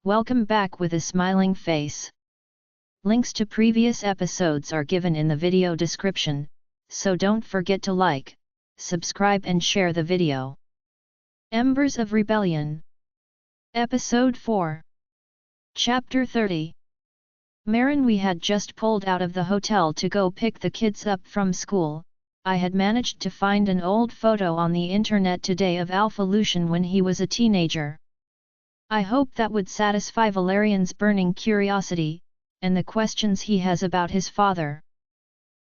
Welcome back with a smiling face. Links to previous episodes are given in the video description, so don't forget to like, subscribe and share the video. Embers of Rebellion. Episode 4. Chapter 30. Marin, we had just pulled out of the hotel to go pick the kids up from school. I had managed to find an old photo on the internet today of Alpha Lucian when he was a teenager. I hoped that would satisfy Valerian's burning curiosity, and the questions he has about his father.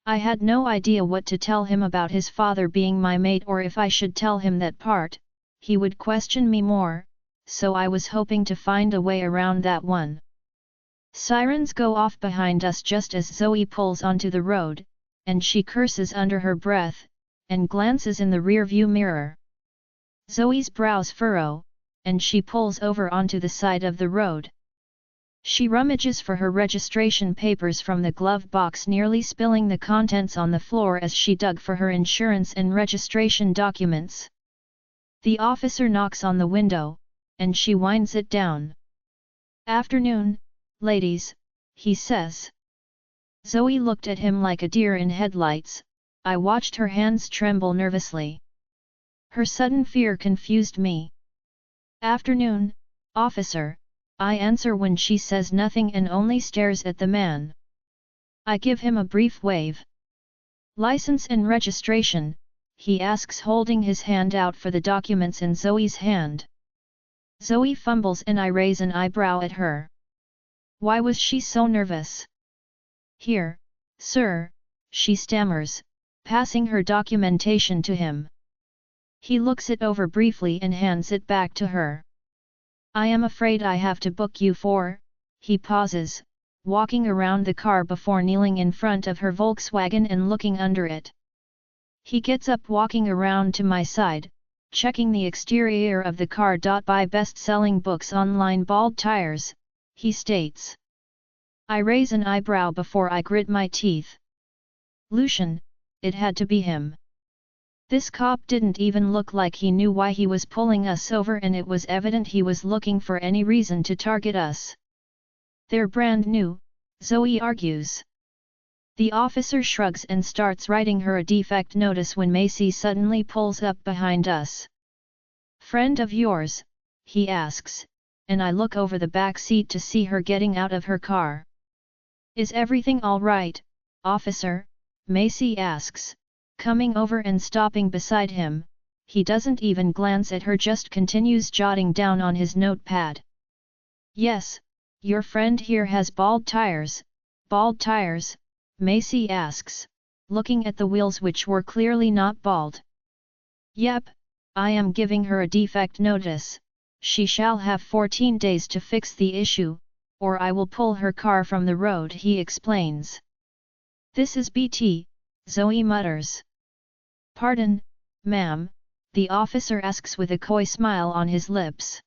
I had no idea what to tell him about his father being my mate, or if I should tell him that part, he would question me more, so I was hoping to find a way around that one. Sirens go off behind us just as Zoe pulls onto the road, and she curses under her breath, and glances in the rear-view mirror. Zoe's brows furrow, and she pulls over onto the side of the road. She rummages for her registration papers from the glove box, nearly spilling the contents on the floor as she dug for her insurance and registration documents. The officer knocks on the window, and she winds it down. "Afternoon, ladies," he says. Zoe looked at him like a deer in headlights. I watched her hands tremble nervously. Her sudden fear confused me. "Afternoon, officer," I answer when she says nothing and only stares at the man. I give him a brief wave. "License and registration?" he asks, holding his hand out for the documents in Zoe's hand. Zoe fumbles and I raise an eyebrow at her. Why was she so nervous? "Here, sir," she stammers, passing her documentation to him. He looks it over briefly and hands it back to her. "I am afraid I have to book you for," he pauses, walking around the car before kneeling in front of her Volkswagen and looking under it. He gets up, walking around to my side, checking the exterior of the car. "Buy best-selling books online, bald tires," he states. I raise an eyebrow before I grit my teeth. Lucian, it had to be him. This cop didn't even look like he knew why he was pulling us over, and it was evident he was looking for any reason to target us. "They're brand new," Zoe argues. The officer shrugs and starts writing her a defect notice when Macy suddenly pulls up behind us. "Friend of yours?" he asks, and I look over the back seat to see her getting out of her car. "Is everything all right, officer?" Macy asks, coming over and stopping beside him. He doesn't even glance at her, just continues jotting down on his notepad. "Yes, your friend here has bald tires." "Bald tires?" Macy asks, looking at the wheels, which were clearly not bald. "Yep, I am giving her a defect notice. She shall have 14 days to fix the issue, or I will pull her car from the road," he explains. "This is BT," Zoe mutters. "Pardon, ma'am?" the officer asks with a coy smile on his lips.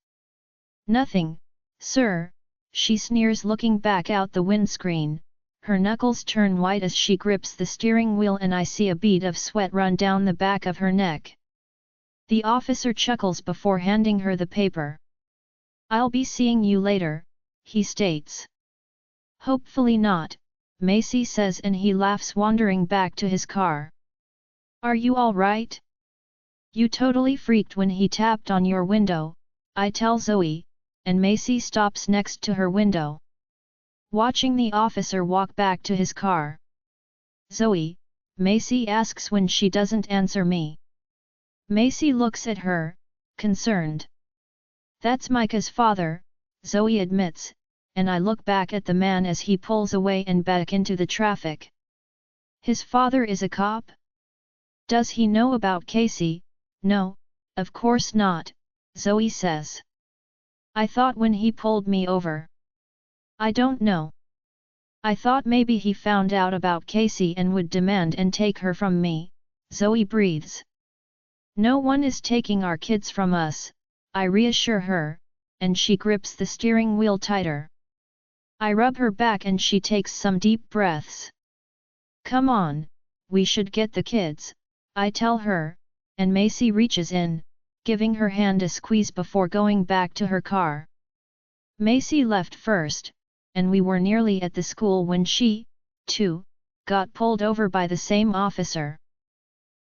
"Nothing, sir," she sneers, looking back out the windscreen. Her knuckles turn white as she grips the steering wheel, and I see a bead of sweat run down the back of her neck. The officer chuckles before handing her the paper. "I'll be seeing you later," he states. "Hopefully not," Macy says, and he laughs, wandering back to his car. "Are you all right? You totally freaked when he tapped on your window," I tell Zoe, and Macy stops next to her window. Watching the officer walk back to his car. "Zoe?" Macy asks when she doesn't answer me. Macy looks at her, concerned. "That's Micah's father," Zoe admits, and I look back at the man as he pulls away and back into the traffic. "His father is a cop? Does he know about Casey?" "No, of course not," Zoe says. "I thought when he pulled me over." "I don't know. I thought maybe he found out about Casey and would demand and take her from me," Zoe breathes. "No one is taking our kids from us," I reassure her, and she grips the steering wheel tighter. I rub her back and she takes some deep breaths. "Come on, we should get the kids," I tell her, and Macy reaches in, giving her hand a squeeze before going back to her car. Macy left first, and we were nearly at the school when she, too, got pulled over by the same officer.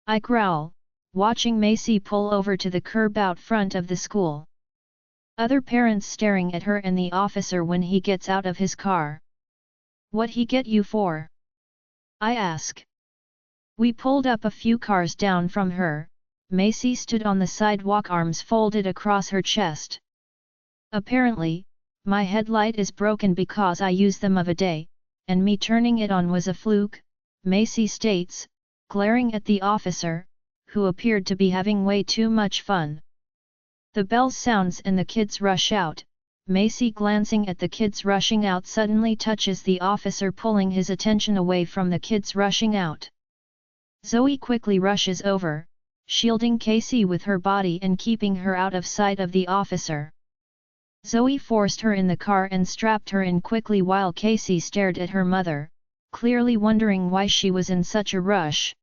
I growl, watching Macy pull over to the curb out front of the school. Other parents staring at her and the officer when he gets out of his car. "What he get you for?" I ask. We pulled up a few cars down from her. Macy stood on the sidewalk, arms folded across her chest. "Apparently, my headlight is broken because I use them of a day, and me turning it on was a fluke," Macy states, glaring at the officer, who appeared to be having way too much fun. The bell sounds and the kids rush out. Macy, glancing at the kids rushing out, suddenly touches the officer, pulling his attention away from the kids rushing out. Zoe quickly rushes over, shielding Casey with her body and keeping her out of sight of the officer. Zoe forced her in the car and strapped her in quickly while Casey stared at her mother, clearly wondering why she was in such a rush.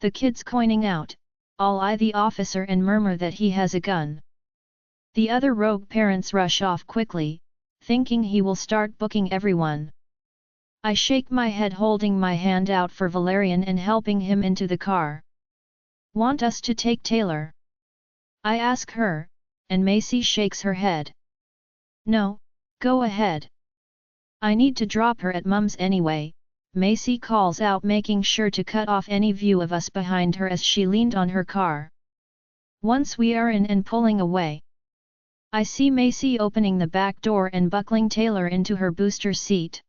The kids, coining out, all eye the officer and murmur that he has a gun. The other rogue parents rush off quickly, thinking he will start booking everyone. I shake my head, holding my hand out for Valerian and helping him into the car. "Want us to take Taylor?" I ask her, and Macy shakes her head. "No, go ahead. I need to drop her at Mum's anyway," Macy calls out, making sure to cut off any view of us behind her as she leaned on her car. Once we are in and pulling away, I see Macy opening the back door and buckling Taylor into her booster seat.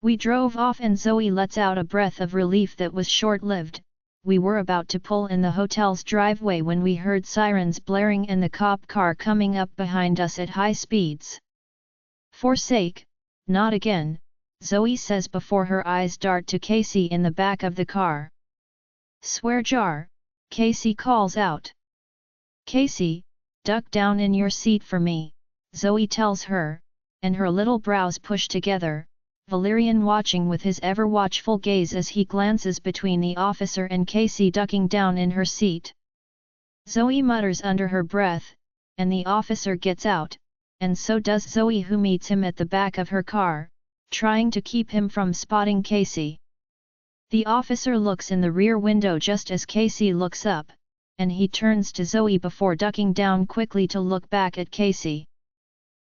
We drove off and Zoe lets out a breath of relief that was short-lived. We were about to pull in the hotel's driveway when we heard sirens blaring and the cop car coming up behind us at high speeds. "Forsake, not again," Zoe says before her eyes dart to Casey in the back of the car. "Swear jar," Casey calls out. "Casey, duck down in your seat for me," Zoe tells her, and her little brows push together, Valerian watching with his ever-watchful gaze as he glances between the officer and Casey ducking down in her seat. Zoe mutters under her breath, and the officer gets out, and so does Zoe, who meets him at the back of her car, trying to keep him from spotting Casey. The officer looks in the rear window just as Casey looks up, and he turns to Zoe before ducking down quickly to look back at Casey.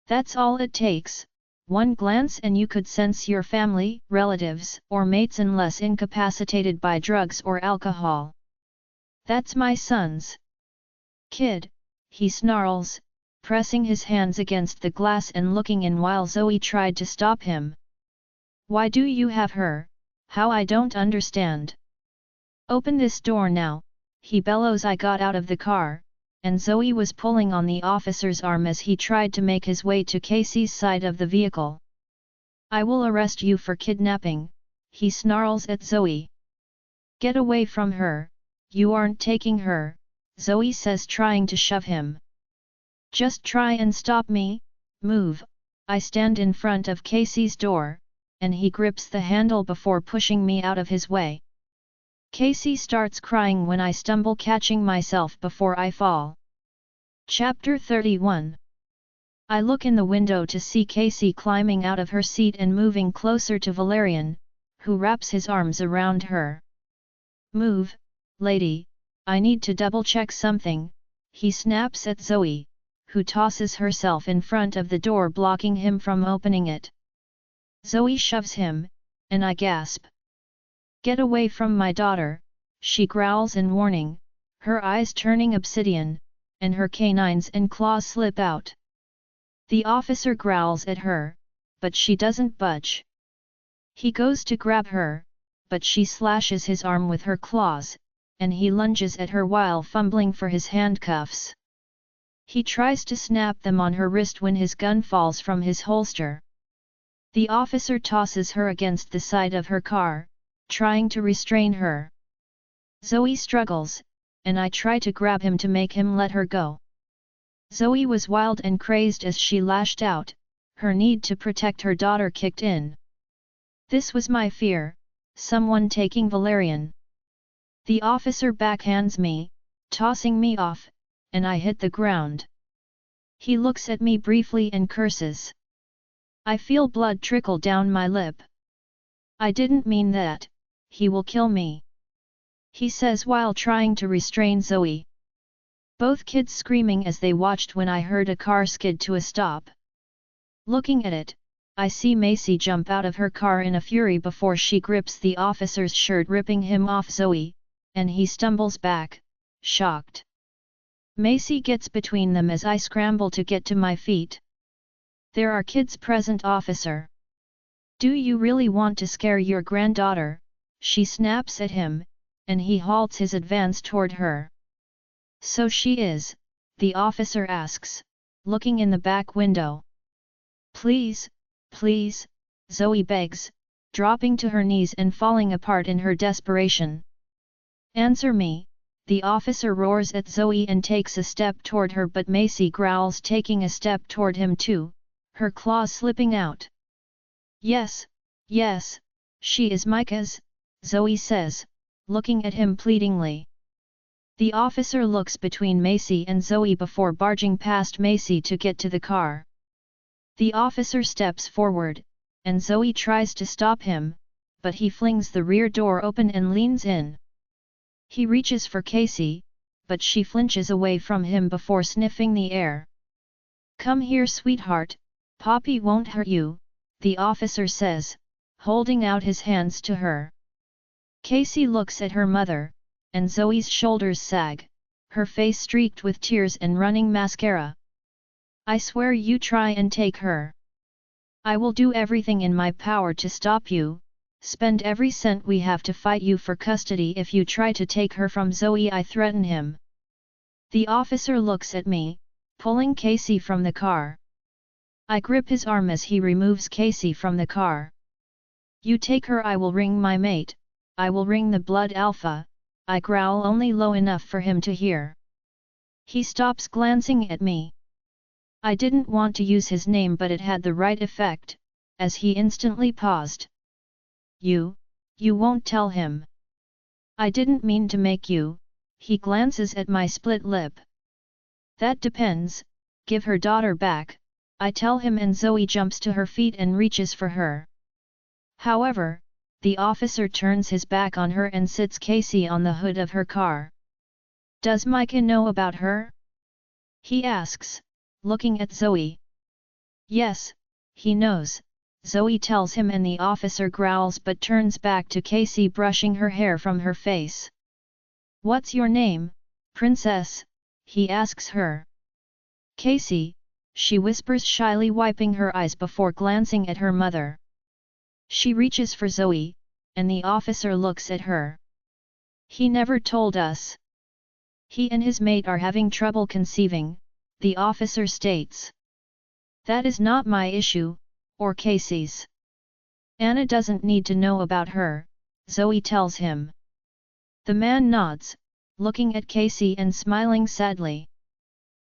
"That's all it takes. One glance and you could sense your family, relatives, or mates unless incapacitated by drugs or alcohol. That's my son's kid," he snarls, pressing his hands against the glass and looking in while Zoe tried to stop him. "Why do you have her? How? I don't understand." "Open this door now," he bellows. I got out of the car, and Zoe was pulling on the officer's arm as he tried to make his way to Casey's side of the vehicle. "I will arrest you for kidnapping," he snarls at Zoe. "Get away from her, you aren't taking her," Zoe says, trying to shove him. "Just try and stop me, move." I stand in front of Casey's door, and he grips the handle before pushing me out of his way. Casey starts crying when I stumble, catching myself before I fall. Chapter 31. I look in the window to see Casey climbing out of her seat and moving closer to Valerian, who wraps his arms around her. "Move, lady, I need to double-check something," he snaps at Zoe, who tosses herself in front of the door, blocking him from opening it. Zoe shoves him, and I gasp. "Get away from my daughter," she growls in warning, her eyes turning obsidian, and her canines and claws slip out. The officer growls at her, but she doesn't budge. He goes to grab her, but she slashes his arm with her claws, and he lunges at her while fumbling for his handcuffs. He tries to snap them on her wrist when his gun falls from his holster. The officer tosses her against the side of her car, trying to restrain her. Zoe struggles, and I try to grab him to make him let her go. Zoe was wild and crazed as she lashed out, her need to protect her daughter kicked in. This was my fear, someone taking Valerian. The officer backhands me, tossing me off, and I hit the ground. He looks at me briefly and curses. I feel blood trickle down my lip. I didn't mean that, he will kill me, he says while trying to restrain Zoe. Both kids screaming as they watched when I heard a car skid to a stop. Looking at it, I see Macy jump out of her car in a fury before she grips the officer's shirt, ripping him off Zoe, and he stumbles back, shocked. Macy gets between them as I scramble to get to my feet. There are kids present, officer. Do you really want to scare your granddaughter? She snaps at him, and he halts his advance toward her. So she is, the officer asks, looking in the back window. Please, please, Zoe begs, dropping to her knees and falling apart in her desperation. Answer me, the officer roars at Zoe and takes a step toward her, but Macy growls, taking a step toward him too, her claws slipping out. Yes, yes, she is Micah's, Zoe says, looking at him pleadingly. The officer looks between Macy and Zoe before barging past Macy to get to the car. The officer steps forward, and Zoe tries to stop him, but he flings the rear door open and leans in. He reaches for Casey, but she flinches away from him before sniffing the air. Come here, sweetheart, Poppy won't hurt you, the officer says, holding out his hands to her. Casey looks at her mother, and Zoe's shoulders sag, her face streaked with tears and running mascara. I swear you try and take her. I will do everything in my power to stop you, spend every cent we have to fight you for custody if you try to take her from Zoe, I threaten him. The officer looks at me, pulling Casey from the car. I grip his arm as he removes Casey from the car. You take her, I will ring my mate, I will ring the Blood Alpha, I growl, only low enough for him to hear. He stops, glancing at me. I didn't want to use his name, but it had the right effect, as he instantly paused. You won't tell him. I didn't mean to make you, he glances at my split lip. That depends, give her daughter back, I tell him, and Zoe jumps to her feet and reaches for her. However, the officer turns his back on her and sits Casey on the hood of her car. Does Micah know about her? He asks, looking at Zoe. Yes, he knows, Zoe tells him, and the officer growls but turns back to Casey, brushing her hair from her face. What's your name, princess? He asks her. Casey, she whispers shyly, wiping her eyes before glancing at her mother. She reaches for Zoe, and the officer looks at her. He never told us. He and his mate are having trouble conceiving, the officer states. That is not my issue, or Casey's. Anna doesn't need to know about her, Zoe tells him. The man nods, looking at Casey and smiling sadly.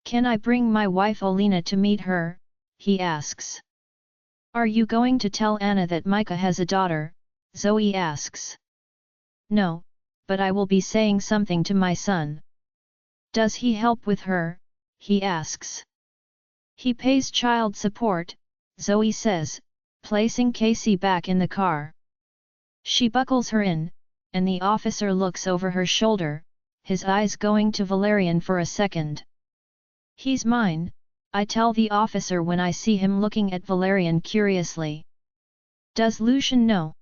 Can I bring my wife Olina to meet her? He asks. Are you going to tell Anna that Micah has a daughter? Zoe asks. No, but I will be saying something to my son. Does he help with her? He asks. He pays child support, Zoe says, placing Casey back in the car. She buckles her in, and the officer looks over her shoulder, his eyes going to Valerian for a second. He's mine, I tell the officer when I see him looking at Valerian curiously. Does Lucian know?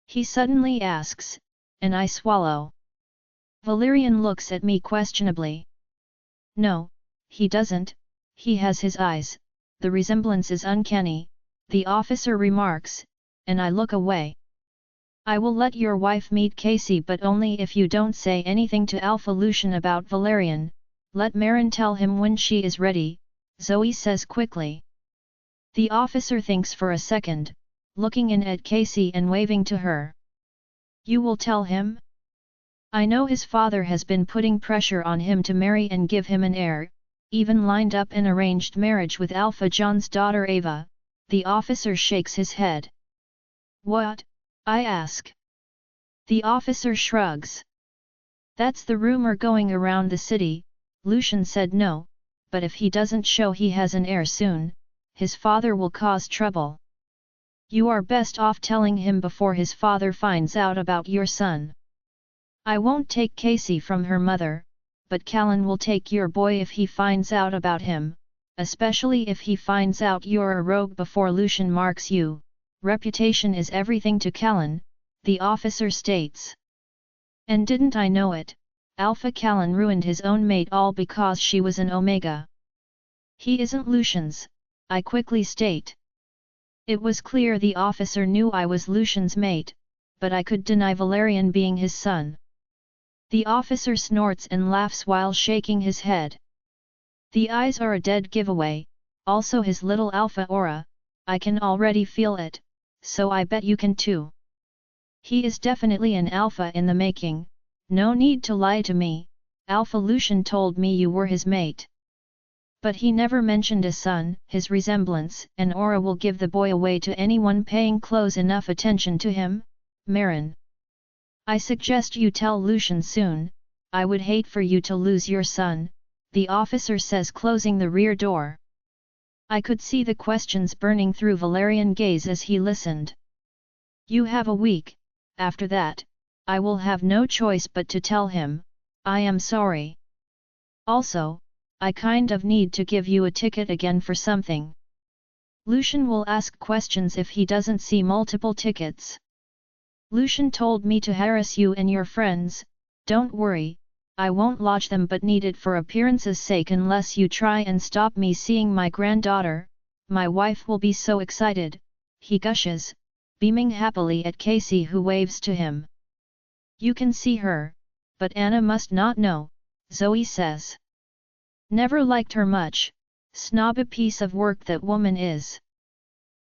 He suddenly asks, and I swallow. Valerian looks at me questionably. No, he doesn't, he has his eyes, the resemblance is uncanny, the officer remarks, and I look away. I will let your wife meet Casey, but only if you don't say anything to Alpha Lucian about Valerian. Let Marin tell him when she is ready, Zoe says quickly. The officer thinks for a second, looking in at Casey and waving to her. You will tell him? I know his father has been putting pressure on him to marry and give him an heir, even lined up an arranged marriage with Alpha John's daughter Ava, the officer shakes his head. What? I ask. The officer shrugs. That's the rumor going around the city, Lucian said no, but if he doesn't show he has an heir soon, his father will cause trouble. You are best off telling him before his father finds out about your son. I won't take Casey from her mother, but Callan will take your boy if he finds out about him, especially if he finds out you're a rogue before Lucian marks you. Reputation is everything to Callan, the officer states. And didn't I know it, Alpha Callan ruined his own mate all because she was an Omega. He isn't Lucian's, I quickly state. It was clear the officer knew I was Lucian's mate, but I could deny Valerian being his son. The officer snorts and laughs while shaking his head. The eyes are a dead giveaway, also his little alpha aura, I can already feel it, so I bet you can too. He is definitely an alpha in the making, no need to lie to me, Alpha Lucian told me you were his mate. But he never mentioned a son, his resemblance and aura will give the boy away to anyone paying close enough attention to him, Marin. I suggest you tell Lucian soon, I would hate for you to lose your son, the officer says closing the rear door. I could see the questions burning through Valerian's gaze as he listened. You have a week, after that, I will have no choice but to tell him, I am sorry. Also, I kind of need to give you a ticket again for something. Lucian will ask questions if he doesn't see multiple tickets. Lucian told me to harass you and your friends, don't worry, I won't lodge them but need it for appearance's sake unless you try and stop me seeing my granddaughter, my wife will be so excited, he gushes, beaming happily at Casey who waves to him. You can see her, but Anna must not know, Zoe says. Never liked her much, snob a piece of work that woman is.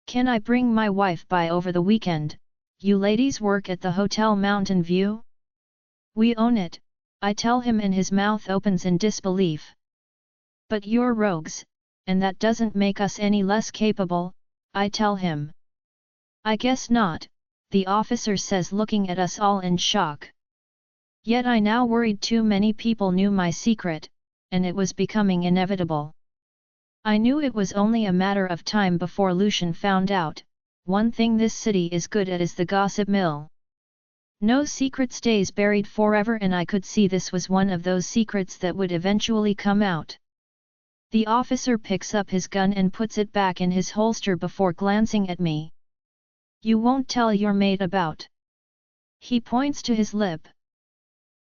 Can I bring my wife by over the weekend? You ladies work at the Hotel Mountain View? We own it, I tell him and his mouth opens in disbelief. But you're rogues, and that doesn't make us any less capable, I tell him. I guess not, the officer says looking at us all in shock. Yet I now worried too many people knew my secret, and it was becoming inevitable. I knew it was only a matter of time before Lucian found out. One thing this city is good at is the gossip mill. No secret stays buried forever and I could see this was one of those secrets that would eventually come out. The officer picks up his gun and puts it back in his holster before glancing at me. You won't tell your mate about. He points to his lip.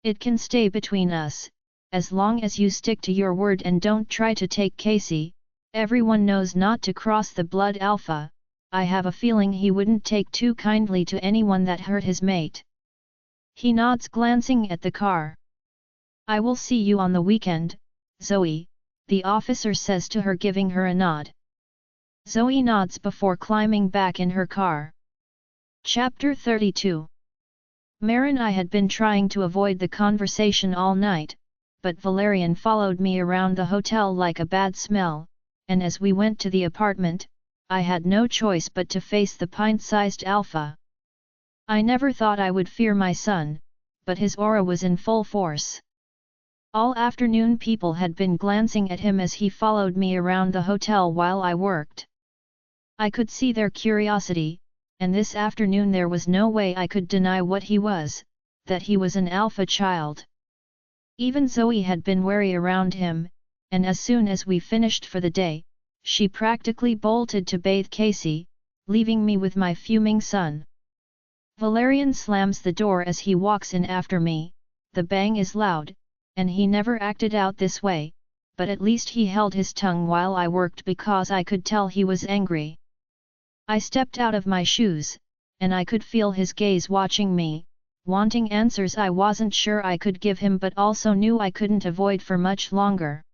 It can stay between us, as long as you stick to your word and don't try to take Casey. Everyone knows not to cross the blood alpha. I have a feeling he wouldn't take too kindly to anyone that hurt his mate. He nods glancing at the car. I will see you on the weekend, Zoe, the officer says to her giving her a nod. Zoe nods before climbing back in her car. Chapter 32. Marin. I had been trying to avoid the conversation all night, but Valerian followed me around the hotel like a bad smell, and as we went to the apartment, I had no choice but to face the pint-sized alpha. I never thought I would fear my son, but his aura was in full force. All afternoon people had been glancing at him as he followed me around the hotel while I worked. I could see their curiosity, and this afternoon there was no way I could deny what he was, that he was an alpha child. Even Zoe had been wary around him, and as soon as we finished for the day, she practically bolted to bathe Casey, leaving me with my fuming son. Valerian slams the door as he walks in after me, the bang is loud, and he never acted out this way, but at least he held his tongue while I worked because I could tell he was angry. I stepped out of my shoes, and I could feel his gaze watching me, wanting answers I wasn't sure I could give him but also knew I couldn't avoid for much longer.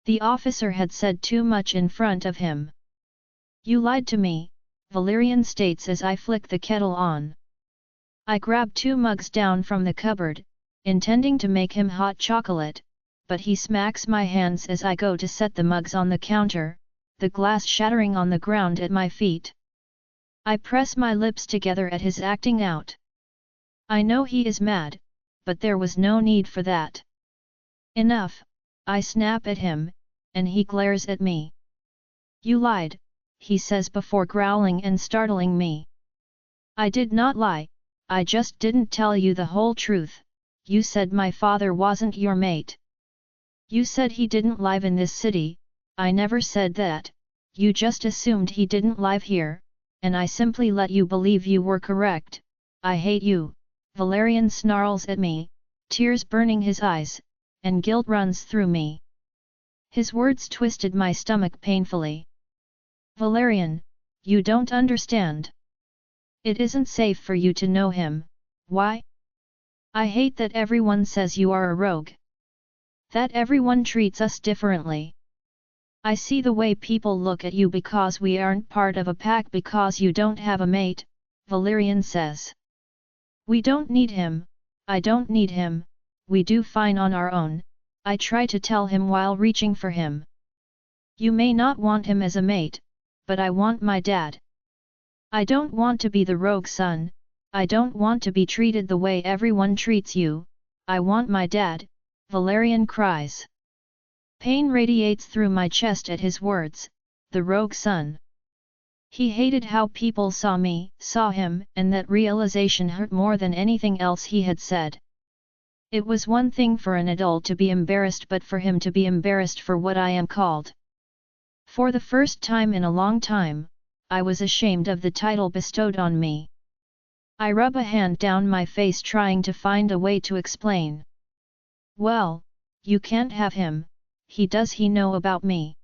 The officer had said too much in front of him. You lied to me, Valerian states as I flick the kettle on. I grab 2 mugs down from the cupboard, intending to make him hot chocolate, but he smacks my hands as I go to set the mugs on the counter, the glass shattering on the ground at my feet. I press my lips together at his acting out. I know he is mad, but there was no need for that. Enough, I snap at him, and he glares at me. You lied, he says before growling and startling me. I did not lie, I just didn't tell you the whole truth. You said my father wasn't your mate. You said he didn't live in this city. I never said that. You just assumed he didn't live here, and I simply let you believe you were correct. I hate you. Valerian snarls at me, tears burning his eyes, and guilt runs through me. His words twisted my stomach painfully. Valerian, you don't understand. It isn't safe for you to know him. Why? I hate that everyone says you are a rogue. That everyone treats us differently. I see the way people look at you because we aren't part of a pack because you don't have a mate, Valerian says. We don't need him, I don't need him, we do fine on our own, I try to tell him while reaching for him. You may not want him as a mate, but I want my dad. I don't want to be the rogue son, I don't want to be treated the way everyone treats you, I want my dad, Valerian cries. Pain radiates through my chest at his words, the rogue son. He hated how people saw me, saw him, and that realization hurt more than anything else he had said. It was one thing for an adult to be embarrassed, but for him to be embarrassed for what I am called. For the first time in a long time, I was ashamed of the title bestowed on me. I rub a hand down my face trying to find a way to explain. Well, you can't have him, does he know about me?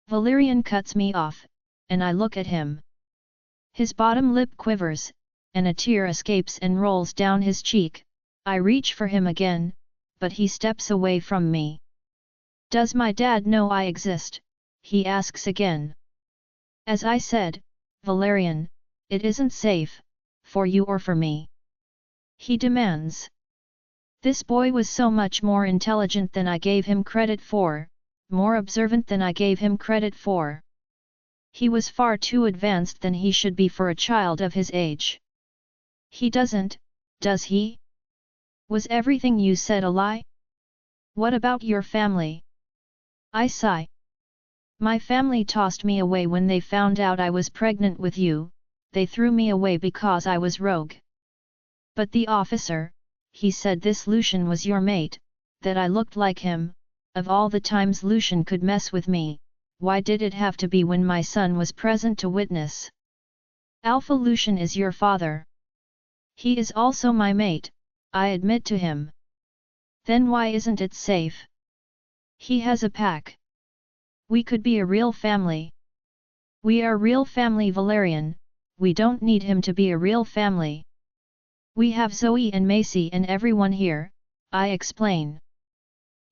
Valerian cuts me off, and I look at him. His bottom lip quivers, and a tear escapes and rolls down his cheek. I reach for him again, but he steps away from me. Does my dad know I exist? He asks again. As I said, Valerian, it isn't safe, for you or for me. He demands. This boy was so much more intelligent than I gave him credit for, more observant than I gave him credit for. He was far too advanced than he should be for a child of his age. He doesn't, does he? Was everything you said a lie? What about your family? I sigh. My family tossed me away when they found out I was pregnant with you, they threw me away because I was rogue. But the officer, he said this Lucian was your mate, that I looked like him. Of all the times Lucian could mess with me, why did it have to be when my son was present to witness? Alpha Lucian is your father. He is also my mate, I admit to him. Then why isn't it safe? He has a pack. We could be a real family. We are real family, Valerian, we don't need him to be a real family. We have Zoe and Macy and everyone here, I explain.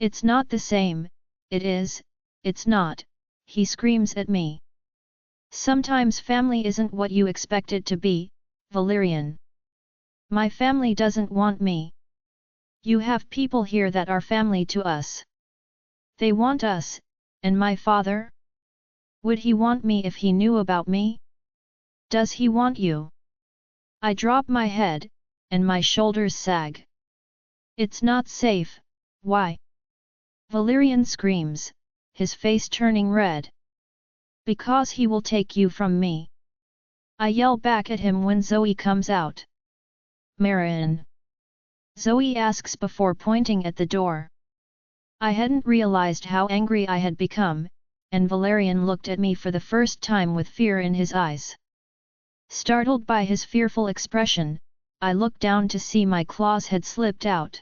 It's not the same, it is, it's not, he screams at me. Sometimes family isn't what you expect it to be, Valerian. My family doesn't want me. You have people here that are family to us. They want us, and my father? Would he want me if he knew about me? Does he want you? I drop my head, and my shoulders sag. It's not safe, why? Valerian screams, his face turning red. Because he will take you from me. I yell back at him when Zoe comes out. Marion. Zoe asks before pointing at the door. I hadn't realized how angry I had become, and Valerian looked at me for the first time with fear in his eyes. Startled by his fearful expression, I looked down to see my claws had slipped out.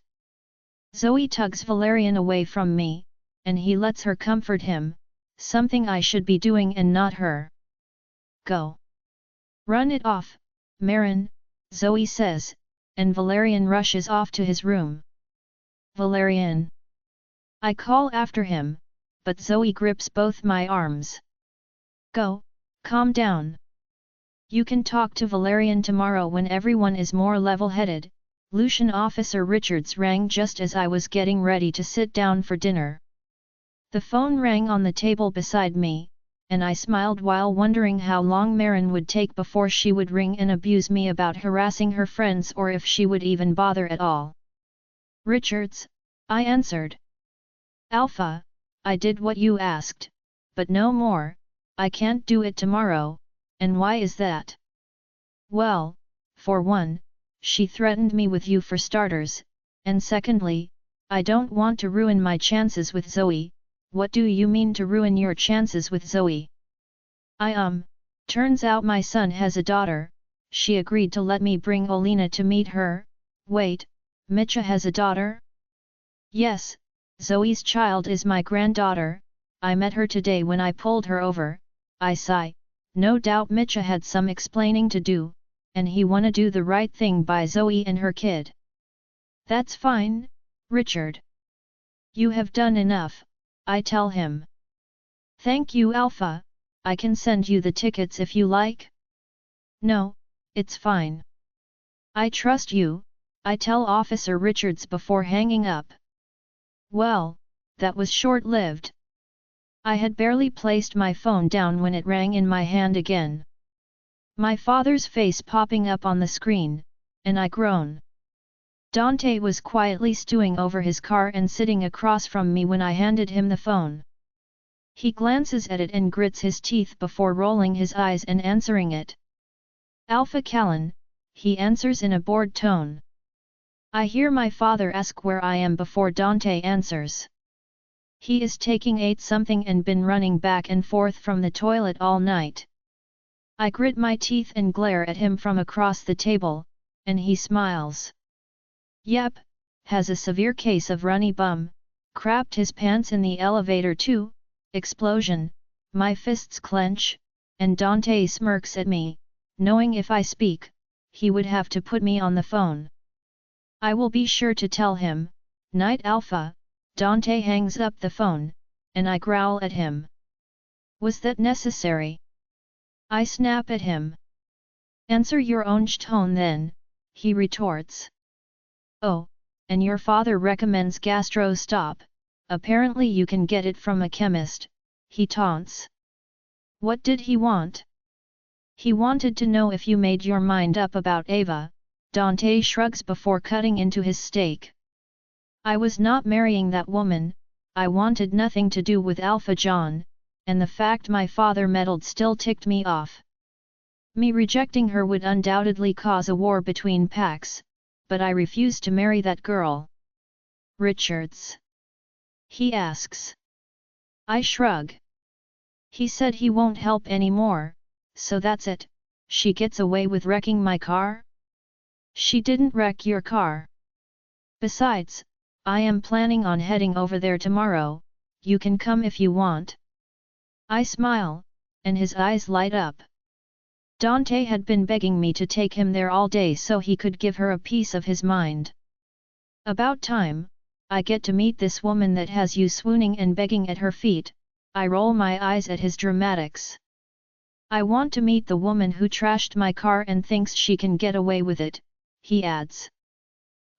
Zoe tugs Valerian away from me, and he lets her comfort him, something I should be doing and not her. Go. Run it off, Marin, Zoe says, and Valerian rushes off to his room. Valerian. I call after him, but Zoe grips both my arms. Go, calm down. You can talk to Valerian tomorrow when everyone is more level-headed. Lucian Officer Richards rang just as I was getting ready to sit down for dinner. The phone rang on the table beside me, and I smiled while wondering how long Marin would take before she would ring and abuse me about harassing her friends, or if she would even bother at all. Richards, I answered. Alpha, I did what you asked, but no more. I can't do it tomorrow, and why is that? Well, for one, she threatened me with you for starters, and secondly, I don't want to ruin my chances with Zoe. What do you mean to ruin your chances with Zoe? Turns out my son has a daughter. She agreed to let me bring Olina to meet her. Wait, Mitcha has a daughter? Yes, Zoe's child is my granddaughter. I met her today when I pulled her over. I sigh. No doubt Mitcha had some explaining to do, and he wanna do the right thing by Zoe and her kid. That's fine, Richard. You have done enough, I tell him. Thank you, Alpha. I can send you the tickets if you like? No, it's fine. I trust you, I tell Officer Richards before hanging up. Well, that was short-lived. I had barely placed my phone down when it rang in my hand again. My father's face popping up on the screen, and I groan. Dante was quietly stewing over his car and sitting across from me when I handed him the phone. He glances at it and grits his teeth before rolling his eyes and answering it. Alpha Callan, he answers in a bored tone. I hear my father ask where I am before Dante answers. He is taking 8-something and been running back and forth from the toilet all night. I grit my teeth and glare at him from across the table, and he smiles. Yep, has a severe case of runny bum, crapped his pants in the elevator too. Explosion, my fists clench, and Dante smirks at me, knowing if I speak, he would have to put me on the phone. I will be sure to tell him. Night Alpha. Dante hangs up the phone, and I growl at him. Was that necessary? I snap at him. Answer your own tone then, he retorts. Oh, and your father recommends Gastro Stop. Apparently you can get it from a chemist, he taunts. What did he want? He wanted to know if you made your mind up about Ava. Dante shrugs before cutting into his steak. I was not marrying that woman, I wanted nothing to do with Alpha John, and the fact my father meddled still ticked me off. Me rejecting her would undoubtedly cause a war between packs, but I refused to marry that girl. Richards? He asks. I shrug. He said he won't help anymore, so that's it. She gets away with wrecking my car? She didn't wreck your car. Besides, I am planning on heading over there tomorrow. You can come if you want. I smile, and his eyes light up. Dante had been begging me to take him there all day so he could give her a piece of his mind. About time, I get to meet this woman that has you swooning and begging at her feet. I roll my eyes at his dramatics. I want to meet the woman who trashed my car and thinks she can get away with it, he adds.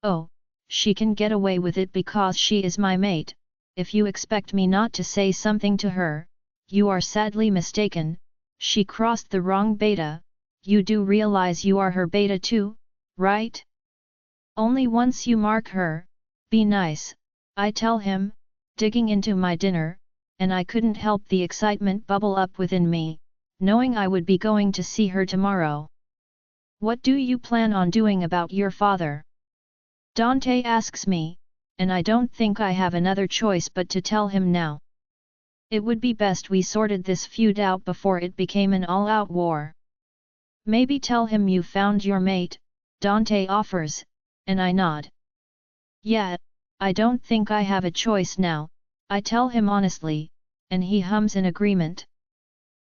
Oh, she can get away with it because she is my mate. If you expect me not to say something to her, you are sadly mistaken. She crossed the wrong beta. You do realize you are her beta too, right? Only once you mark her. Be nice, I tell him, digging into my dinner, and I couldn't help the excitement bubble up within me, knowing I would be going to see her tomorrow. What do you plan on doing about your father? Dante asks me, and I don't think I have another choice but to tell him now. It would be best we sorted this feud out before it became an all-out war. Maybe tell him you found your mate, Dante offers, and I nod. Yeah, I don't think I have a choice now, I tell him honestly, and he hums in agreement.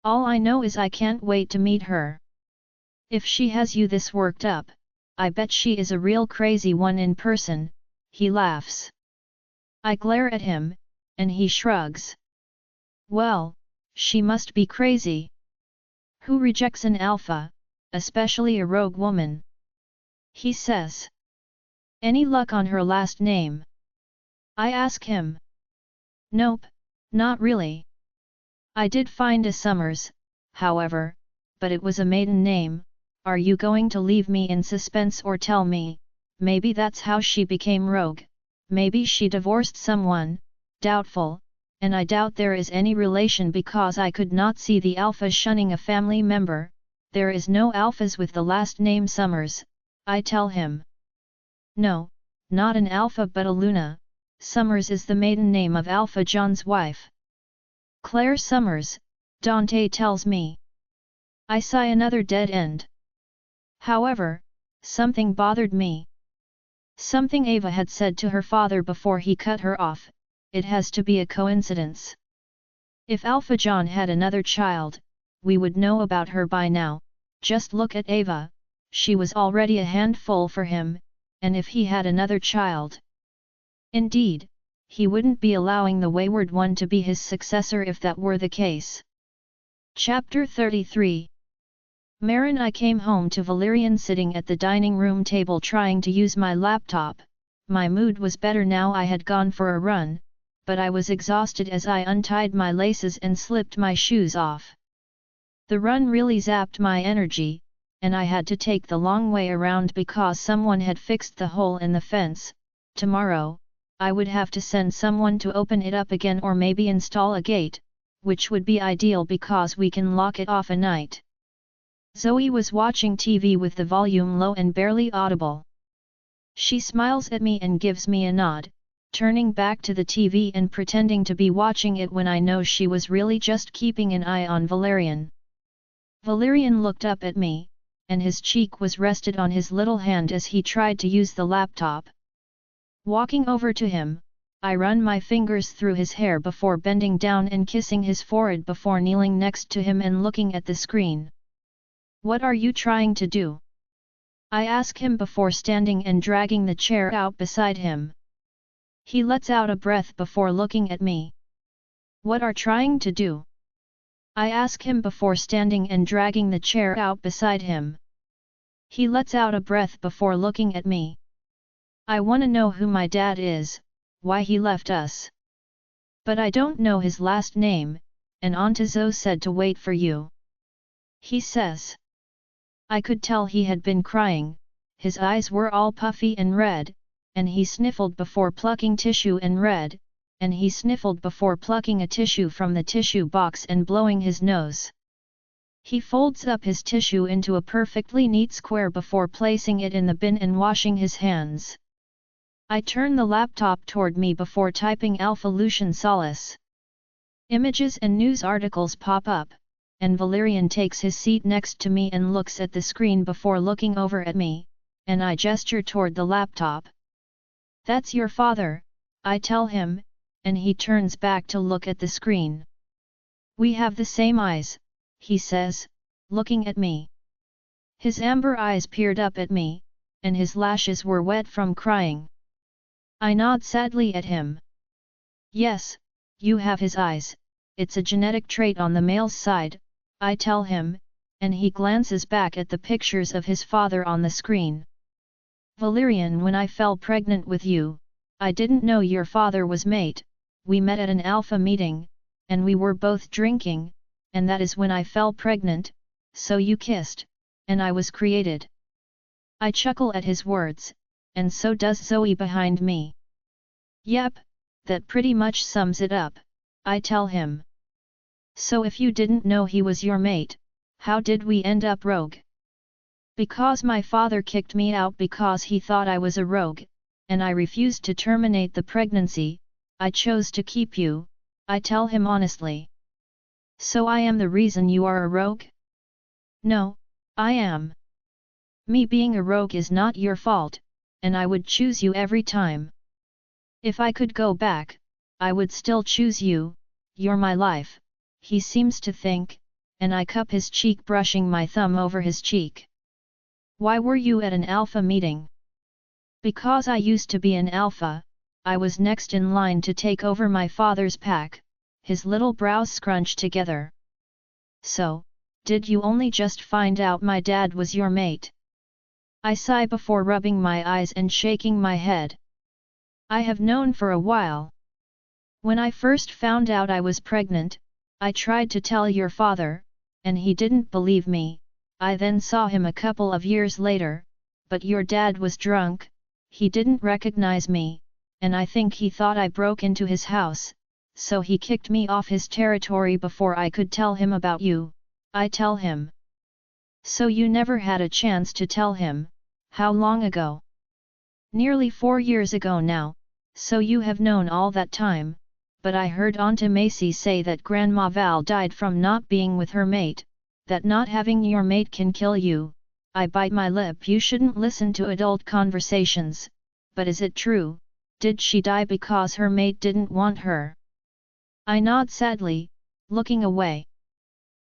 All I know is I can't wait to meet her. If she has you this worked up, I bet she is a real crazy one in person, he laughs. I glare at him, and he shrugs. Well, she must be crazy. Who rejects an alpha, especially a rogue woman? He says. Any luck on her last name? I ask him. Nope, not really. I did find a Summers, however, but it was a maiden name. Are you going to leave me in suspense or tell me? Maybe that's how she became rogue. Maybe she divorced someone. Doubtful, and I doubt there is any relation because I could not see the alpha shunning a family member. There is no alphas with the last name Summers, I tell him. No, not an alpha but a Luna. Summers is the maiden name of Alpha John's wife. Claire Summers, Dante tells me. I sigh another dead end. However, something bothered me. Something Ava had said to her father before he cut her off. It has to be a coincidence. If Alpha John had another child, we would know about her by now. Just look at Ava, she was already a handful for him, and if he had another child. Indeed, he wouldn't be allowing the wayward one to be his successor if that were the case. Chapter 33. Marin. I came home to Valerian sitting at the dining room table trying to use my laptop. My mood was better now I had gone for a run, but I was exhausted as I untied my laces and slipped my shoes off. The run really zapped my energy, and I had to take the long way around because someone had fixed the hole in the fence. Tomorrow, I would have to send someone to open it up again or maybe install a gate, which would be ideal because we can lock it off a night. Zoe was watching TV with the volume low and barely audible. She smiles at me and gives me a nod, turning back to the TV and pretending to be watching it when I know she was really just keeping an eye on Valerian. Valerian looked up at me, and his cheek was rested on his little hand as he tried to use the laptop. Walking over to him, I run my fingers through his hair before bending down and kissing his forehead before kneeling next to him and looking at the screen. What are you trying to do? I ask him before standing and dragging the chair out beside him. He lets out a breath before looking at me. What are trying to do? I ask him before standing and dragging the chair out beside him. He lets out a breath before looking at me. I wanna know who my dad is, why he left us. But I don't know his last name, and Auntie Zoe said to wait for you. He says. I could tell he had been crying, his eyes were all puffy and red, and he sniffled before plucking tissue and red, and he sniffled before plucking a tissue from the tissue box and blowing his nose. He folds up his tissue into a perfectly neat square before placing it in the bin and washing his hands. I turn the laptop toward me before typing Alpha Lucian Solace. Images and news articles pop up, and Valerian takes his seat next to me and looks at the screen before looking over at me, and I gesture toward the laptop. That's your father, I tell him, and he turns back to look at the screen. We have the same eyes, he says, looking at me. His amber eyes peered up at me, and his lashes were wet from crying. I nod sadly at him. Yes, you have his eyes, it's a genetic trait on the male's side, I tell him, and he glances back at the pictures of his father on the screen. Valerian, when I fell pregnant with you, I didn't know your father was mate. We met at an alpha meeting, and we were both drinking, and that is when I fell pregnant, so you kissed, and I was created. I chuckle at his words, and so does Zoe behind me. Yep, that pretty much sums it up, I tell him. So if you didn't know he was your mate, how did we end up rogue? Because my father kicked me out because he thought I was a rogue, and I refused to terminate the pregnancy. I chose to keep you, I tell him honestly. So I am the reason you are a rogue? No, I am. Me being a rogue is not your fault, and I would choose you every time. If I could go back, I would still choose you, you're my life, he seems to think, and I cup his cheek brushing my thumb over his cheek. Why were you at an alpha meeting? Because I used to be an alpha, I was next in line to take over my father's pack, his little brows scrunched together. So, did you only just find out my dad was your mate? I sigh before rubbing my eyes and shaking my head. I have known for a while. When I first found out I was pregnant, I tried to tell your father, and he didn't believe me. I then saw him a couple of years later, but your dad was drunk, he didn't recognize me, and I think he thought I broke into his house, so he kicked me off his territory before I could tell him about you, I tell him. So you never had a chance to tell him, how long ago? Nearly 4 years ago now, so you have known all that time, but I heard Auntie Macy say that Grandma Val died from not being with her mate, that not having your mate can kill you. I bite my lip. You shouldn't listen to adult conversations, but is it true? Did she die because her mate didn't want her? I nod sadly, looking away.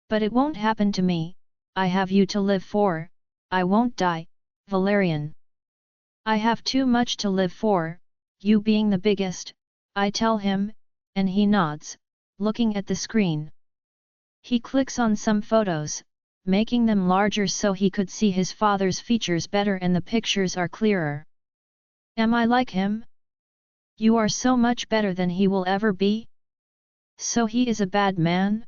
But it won't happen to me, I have you to live for, I won't die, Valerian. I have too much to live for, you being the biggest, I tell him, and he nods, looking at the screen. He clicks on some photos, making them larger so he could see his father's features better and the pictures are clearer. Am I like him? You are so much better than he will ever be? So he is a bad man?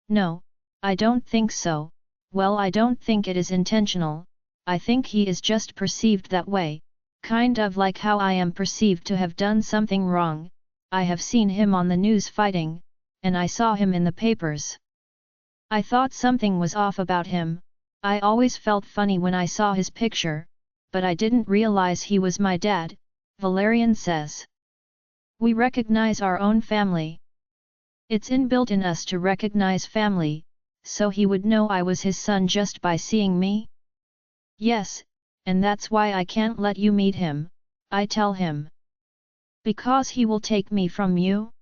No, I don't think so. Well, I don't think it is intentional, I think he is just perceived that way, kind of like how I am perceived to have done something wrong. I have seen him on the news fighting, and I saw him in the papers. I thought something was off about him, I always felt funny when I saw his picture, but I didn't realize he was my dad, Valerian says. We recognize our own family. It's inbuilt in us to recognize family, so he would know I was his son just by seeing me? Yes, and that's why I can't let you meet him, I tell him. Because he will take me from you?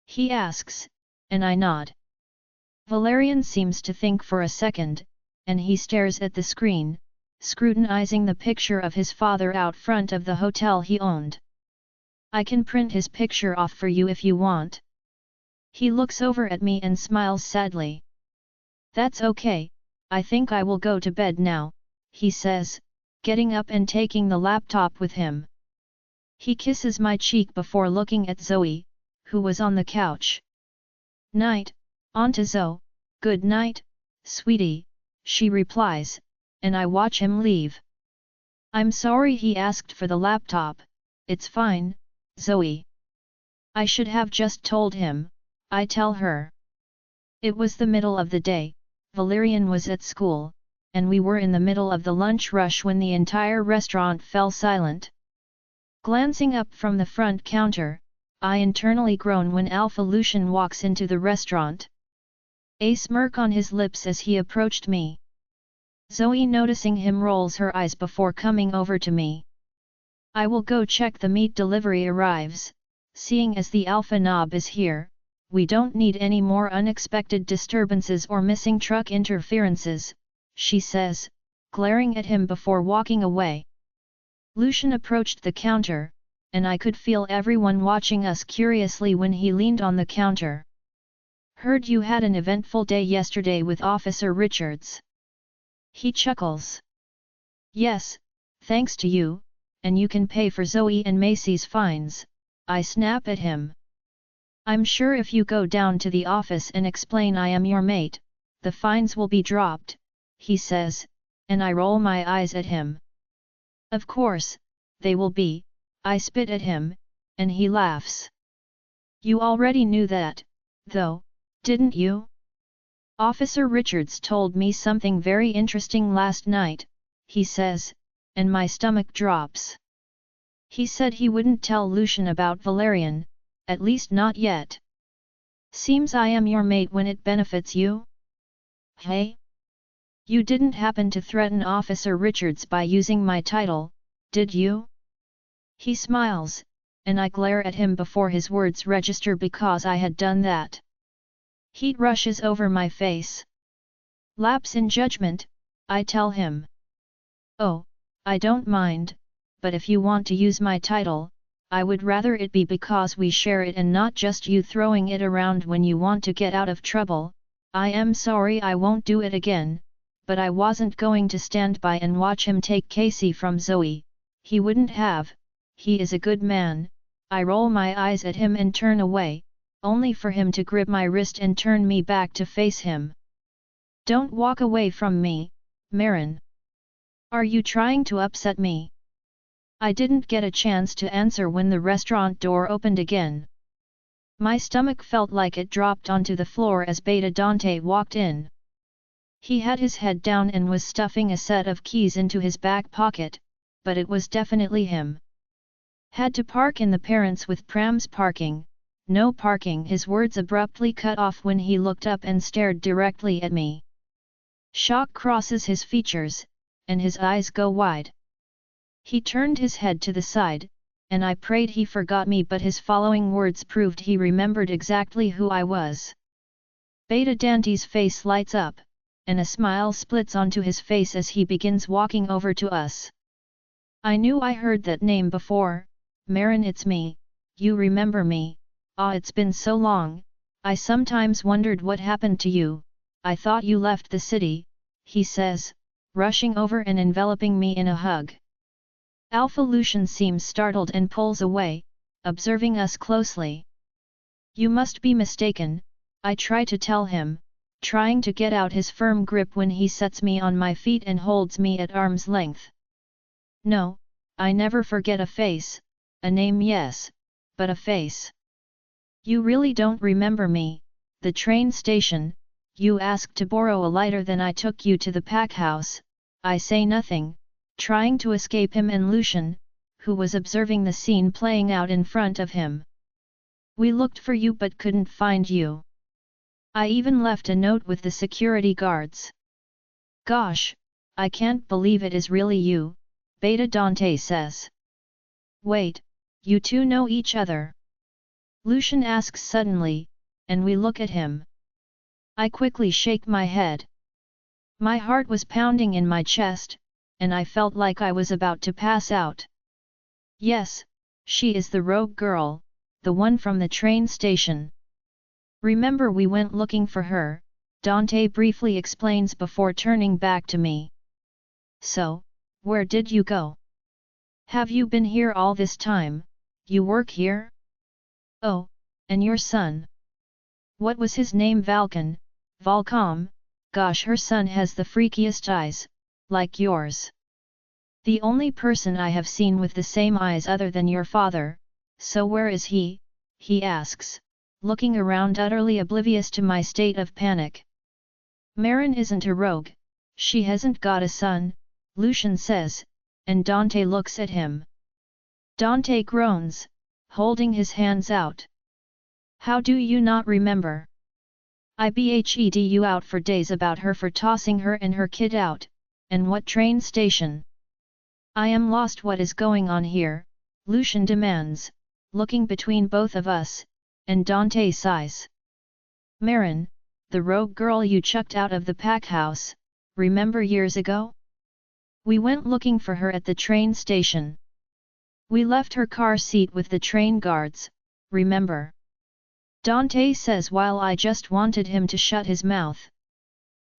He asks, and I nod. Valerian seems to think for a second, and he stares at the screen, scrutinizing the picture of his father out front of the hotel he owned. I can print his picture off for you if you want. He looks over at me and smiles sadly. That's okay, I think I will go to bed now, he says, getting up and taking the laptop with him. He kisses my cheek before looking at Zoe, who was on the couch. Night, Auntie Zoe, good night, sweetie, she replies, and I watch him leave. I'm sorry he asked for the laptop, it's fine, Zoe. I should have just told him, I tell her. It was the middle of the day, Valerian was at school, and we were in the middle of the lunch rush when the entire restaurant fell silent. Glancing up from the front counter, I internally groan when Alpha Lucian walks into the restaurant. A smirk on his lips as he approached me. Zoe, noticing him, rolls her eyes before coming over to me. I will go check the meat delivery arrives, seeing as the Alpha knob is here, we don't need any more unexpected disturbances or missing truck interferences, she says, glaring at him before walking away. Lucian approached the counter, and I could feel everyone watching us curiously when he leaned on the counter. Heard you had an eventful day yesterday with Officer Richards. He chuckles. Yes, thanks to you, and you can pay for Zoe and Macy's fines, I snap at him. I'm sure if you go down to the office and explain I am your mate, the fines will be dropped, he says, and I roll my eyes at him. Of course, they will be, I spit at him, and he laughs. You already knew that, though, didn't you? Officer Richards told me something very interesting last night, he says, and my stomach drops. He said he wouldn't tell Lucian about Valerian, at least not yet. Seems I am your mate when it benefits you? Hey? You didn't happen to threaten Officer Richards by using my title, did you? He smiles, and I glare at him before his words register because I had done that. Heat rushes over my face. Lapse in judgment, I tell him. Oh, I don't mind, but if you want to use my title, I would rather it be because we share it and not just you throwing it around when you want to get out of trouble. I am sorry, I won't do it again, but I wasn't going to stand by and watch him take Casey from Zoe. He wouldn't have, he is a good man. I roll my eyes at him and turn away, only for him to grip my wrist and turn me back to face him. Don't walk away from me, Marin. Are you trying to upset me? I didn't get a chance to answer when the restaurant door opened again. My stomach felt like it dropped onto the floor as Beta Dante walked in. He had his head down and was stuffing a set of keys into his back pocket, but it was definitely him. Had to park in the parents with prams parking, no parking. His words abruptly cut off when he looked up and stared directly at me. Shock crosses his features, and his eyes go wide. He turned his head to the side, and I prayed he forgot me, but his following words proved he remembered exactly who I was. Beta Dante's face lights up, and a smile splits onto his face as he begins walking over to us. I knew I heard that name before. Marin, it's me. You remember me? Ah, it's been so long. I sometimes wondered what happened to you. I thought you left the city, he says, rushing over and enveloping me in a hug. Alpha Lucian seems startled and pulls away, observing us closely. You must be mistaken, I try to tell him, trying to get out his firm grip when he sets me on my feet and holds me at arm's length. No, I never forget a face, a name yes, but a face. You really don't remember me. The train station, you asked to borrow a lighter, then I took you to the pack house. I say nothing, trying to escape him and Lucian, who was observing the scene playing out in front of him. We looked for you but couldn't find you. I even left a note with the security guards. Gosh, I can't believe it is really you, Beta Dante says. Wait, you two know each other? Lucian asks suddenly, and we look at him. I quickly shake my head. My heart was pounding in my chest, and I felt like I was about to pass out. Yes, she is the rogue girl, the one from the train station. Remember we went looking for her, Dante briefly explains before turning back to me. So, where did you go? Have you been here all this time? You work here? Oh, and your son? What was his name? Valcom? Gosh, her son has the freakiest eyes, like yours. The only person I have seen with the same eyes other than your father, so where is he? He asks, looking around utterly oblivious to my state of panic. Marin isn't a rogue, she hasn't got a son, Lucian says, and Dante looks at him. Dante groans, holding his hands out. How do you not remember? I bhed you out for days about her for tossing her and her kid out, and what train station? I am lost. What is going on here? Lucian demands, looking between both of us, and Dante sighs. Marin, the rogue girl you chucked out of the pack house, remember years ago? We went looking for her at the train station. We left her car seat with the train guards, remember? Dante says while I just wanted him to shut his mouth.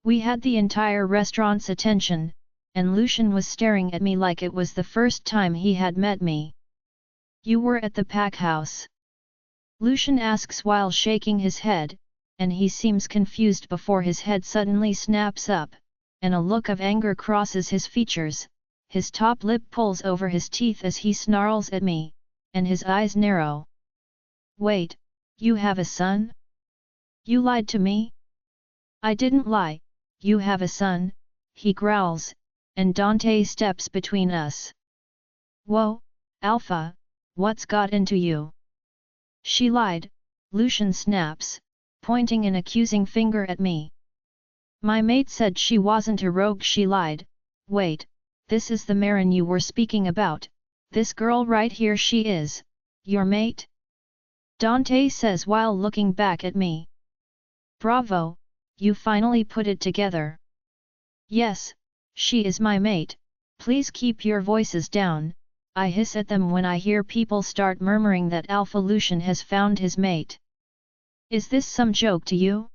We had the entire restaurant's attention, and Lucian was staring at me like it was the first time he had met me. You were at the pack house? Lucian asks while shaking his head, and he seems confused before his head suddenly snaps up, and a look of anger crosses his features, his top lip pulls over his teeth as he snarls at me, and his eyes narrow. Wait, you have a son? You lied to me? I didn't lie, you have a son, he growls, and Dante steps between us. Whoa, Alpha, what's got into you? She lied, Lucian snaps, pointing an accusing finger at me. My mate said she wasn't a rogue. She lied. Wait, this is the Marin you were speaking about, this girl right here. She is your mate? Dante says while looking back at me. Bravo, you finally put it together. Yes, she is my mate. Please keep your voices down, I hiss at them when I hear people start murmuring that Alpha Lucian has found his mate. Is this some joke to you?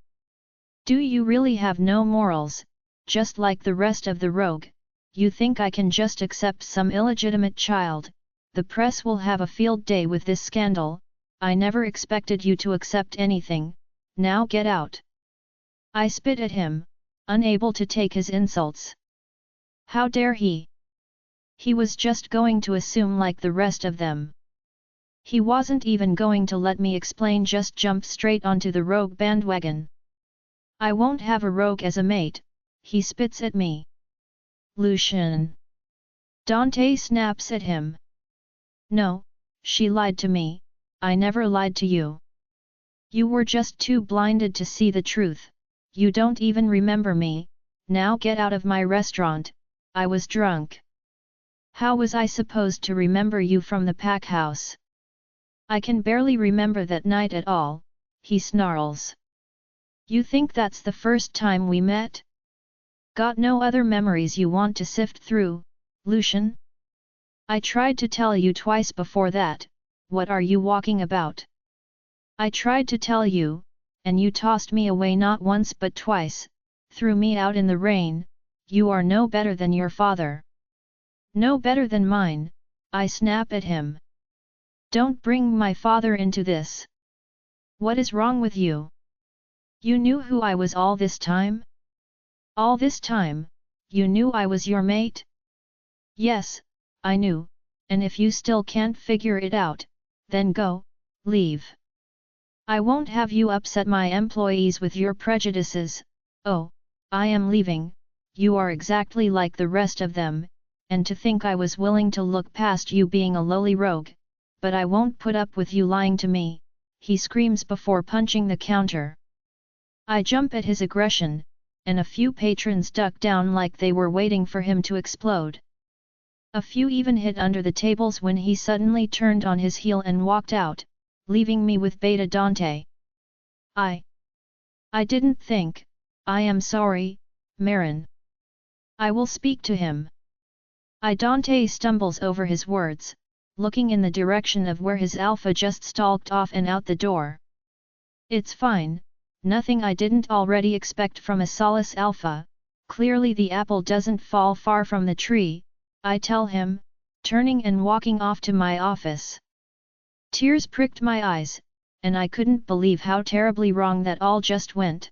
Do you really have no morals, just like the rest of the rogue? You think I can just accept some illegitimate child? The press will have a field day with this scandal. I never expected you to accept anything, now get out. I spit at him, unable to take his insults. How dare he? He was just going to assume like the rest of them. He wasn't even going to let me explain, just jumped straight onto the rogue bandwagon. I won't have a rogue as a mate, he spits at me. Lucian. Dante snaps at him. No, she lied to me, I never lied to you. You were just too blinded to see the truth, you don't even remember me, now get out of my restaurant, I was drunk. How was I supposed to remember you from the pack house? I can barely remember that night at all, he snarls. You think that's the first time we met? Got no other memories you want to sift through, Lucian? I tried to tell you twice before that, what are you walking about? I tried to tell you, and you tossed me away not once but twice, threw me out in the rain, you are no better than your father. No better than mine, I snap at him. Don't bring my father into this. What is wrong with you? You knew who I was all this time? All this time, you knew I was your mate? Yes, I knew, and if you still can't figure it out, then go, leave. I won't have you upset my employees with your prejudices. Oh, I am leaving, you are exactly like the rest of them, and to think I was willing to look past you being a lowly rogue, but I won't put up with you lying to me, he screams before punching the counter. I jump at his aggression, and a few patrons duck down like they were waiting for him to explode. A few even hid under the tables when he suddenly turned on his heel and walked out, leaving me with Beta Dante. I didn't think, I am sorry, Marin. I will speak to him. Dante stumbles over his words, looking in the direction of where his alpha just stalked off and out the door. It's fine, nothing I didn't already expect from a Solace Alpha, clearly the apple doesn't fall far from the tree, I tell him, turning and walking off to my office. Tears pricked my eyes, and I couldn't believe how terribly wrong that all just went.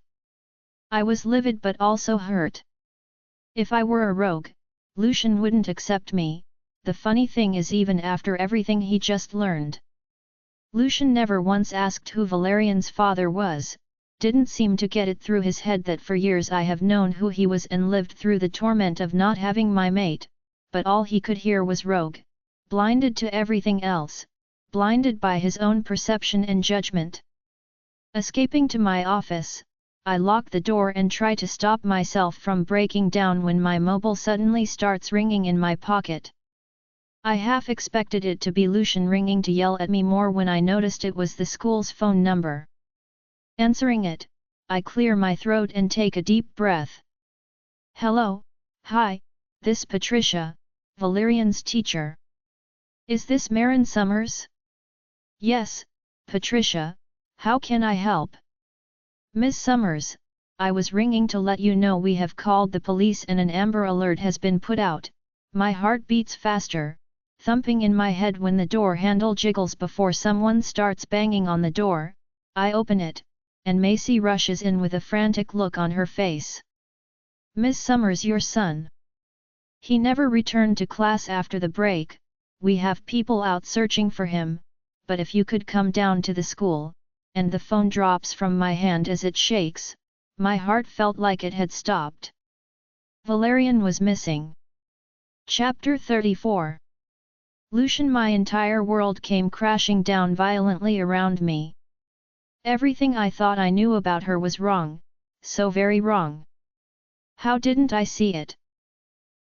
I was livid but also hurt. If I were a rogue, Lucian wouldn't accept me, the funny thing is even after everything he just learned. Lucian never once asked who Valerian's father was, didn't seem to get it through his head that for years I have known who he was and lived through the torment of not having my mate, but all he could hear was rogue, blinded to everything else, blinded by his own perception and judgment. Escaping to my office, I lock the door and try to stop myself from breaking down when my mobile suddenly starts ringing in my pocket. I half expected it to be Lucian ringing to yell at me more when I noticed it was the school's phone number. Answering it, I clear my throat and take a deep breath. Hello, hi, this Patricia, Valerian's teacher. Is this Marin Summers? Yes, Patricia, how can I help? Miss Summers, I was ringing to let you know we have called the police and an Amber Alert has been put out. My heart beats faster, thumping in my head when the door handle jiggles before someone starts banging on the door. I open it, and Macy rushes in with a frantic look on her face. Miss Summers, your son. He never returned to class after the break, we have people out searching for him, but if you could come down to the school, and the phone drops from my hand as it shakes, my heart felt like it had stopped. Valerian was missing. Chapter 34. Lucian. My entire world came crashing down violently around me. Everything I thought I knew about her was wrong, so very wrong. How didn't I see it?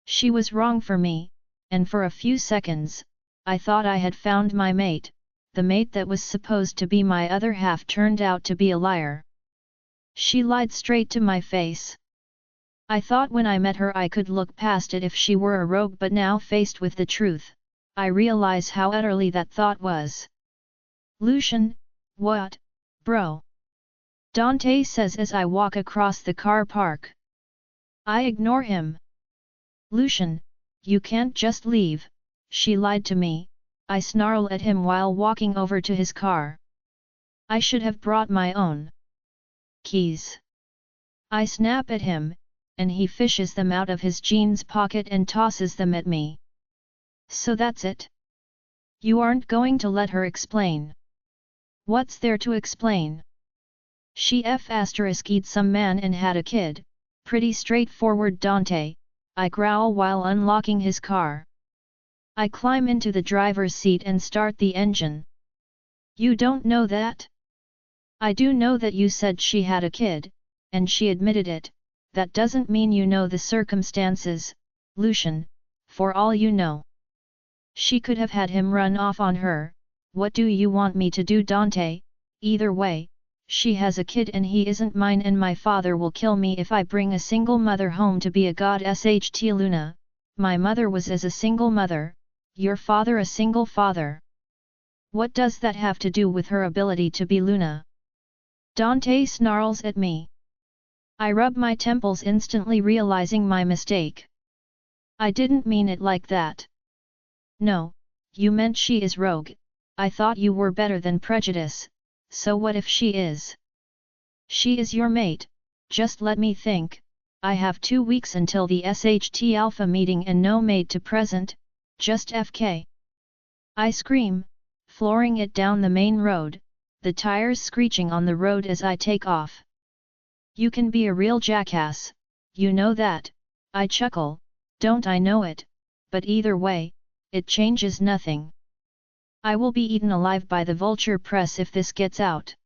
She was wrong for me, and for a few seconds, I thought I had found my mate. The mate that was supposed to be my other half turned out to be a liar. She lied straight to my face. I thought when I met her I could look past it if she were a rogue, but now faced with the truth, I realize how utterly that thought was. Lucian, what, bro? Dante says as I walk across the car park. I ignore him. Lucian, you can't just leave, she lied to me, I snarl at him while walking over to his car. I should have brought my own keys. I snap at him, and he fishes them out of his jeans pocket and tosses them at me. So that's it? You aren't going to let her explain. What's there to explain? She f***ed some man and had a kid, pretty straightforward Dante, I growl while unlocking his car. I climb into the driver's seat and start the engine. You don't know that? I do know that you said she had a kid, and she admitted it. That doesn't mean you know the circumstances, Lucian, for all you know. She could have had him run off on her. What do you want me to do, Dante? Either way, she has a kid and he isn't mine, and my father will kill me if I bring a single mother home to be a goddess. Luna, my mother was as a single mother, your father a single father. What does that have to do with her ability to be Luna? Dante snarls at me. I rub my temples, instantly realizing my mistake. I didn't mean it like that. No, you meant she is rogue. I thought you were better than prejudice, so what if she is? She is your mate, just let me think. I have 2 weeks until the SHT Alpha meeting and no mate to present, just FK. I scream, flooring it down the main road, the tires screeching on the road as I take off. You can be a real jackass, you know that. I chuckle, don't I know it, but either way, it changes nothing. I will be eaten alive by the vulture press if this gets out.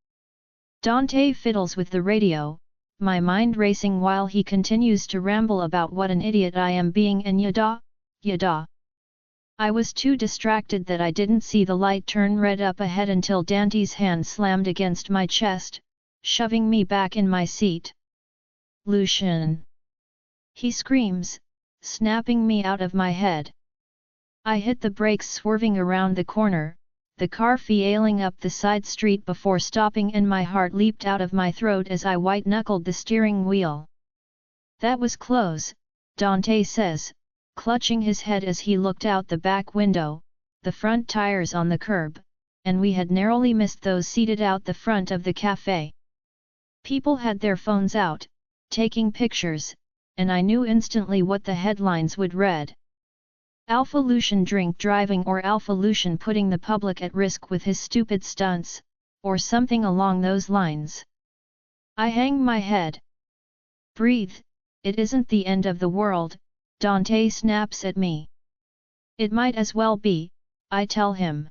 Dante fiddles with the radio, my mind racing while he continues to ramble about what an idiot I am being and yada. I was too distracted that I didn't see the light turn red up ahead until Dante's hand slammed against my chest, shoving me back in my seat. Lucian! He screams, snapping me out of my head. I hit the brakes, swerving around the corner, the car feeling up the side street before stopping, and my heart leaped out of my throat as I white-knuckled the steering wheel. That was close, Dante says, clutching his head as he looked out the back window, the front tires on the curb, and we had narrowly missed those seated out the front of the cafe. People had their phones out, taking pictures, and I knew instantly what the headlines would read. Alpha Lucian drink driving, or Alpha Lucian putting the public at risk with his stupid stunts, or something along those lines. I hang my head. Breathe, it isn't the end of the world, Dante snaps at me. It might as well be, I tell him.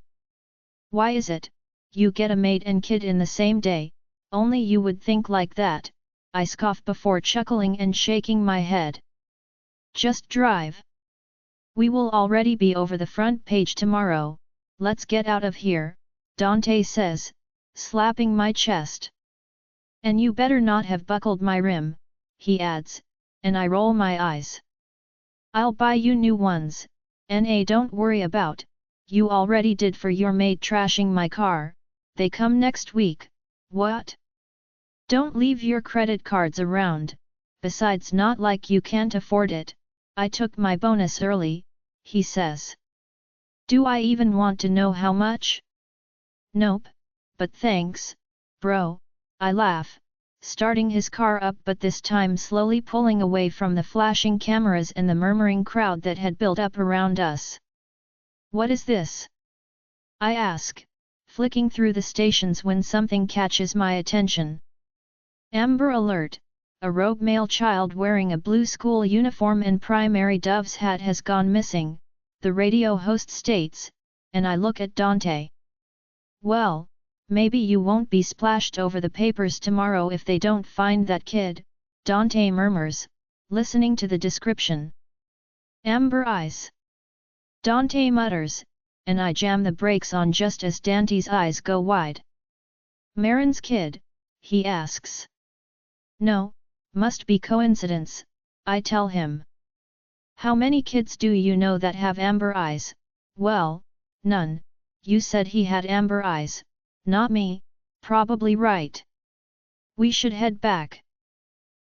Why is it? You get a mate and kid in the same day, only you would think like that, I scoff before chuckling and shaking my head. Just drive. We will already be over the front page tomorrow, let's get out of here, Dante says, slapping my chest. And you better not have buckled my rim, he adds, and I roll my eyes. I'll buy you new ones, Nah, don't worry about, you already did for your mate trashing my car, they come next week. What? Don't leave your credit cards around, besides not like you can't afford it, I took my bonus early, he says. Do I even want to know how much? Nope, but thanks, bro, I laugh, starting his car up, but this time slowly pulling away from the flashing cameras and the murmuring crowd that had built up around us. What is this? I ask, flicking through the stations when something catches my attention. Amber Alert! A rogue male child wearing a blue school uniform and primary dove's hat has gone missing, the radio host states, and I look at Dante. Well, maybe you won't be splashed over the papers tomorrow if they don't find that kid, Dante murmurs, listening to the description. Amber eyes. Dante mutters, and I jam the brakes on just as Dante's eyes go wide. Marin's kid, he asks. No, must be coincidence, I tell him. How many kids do you know that have amber eyes? Well, none, you said he had amber eyes, not me, probably right. We should head back.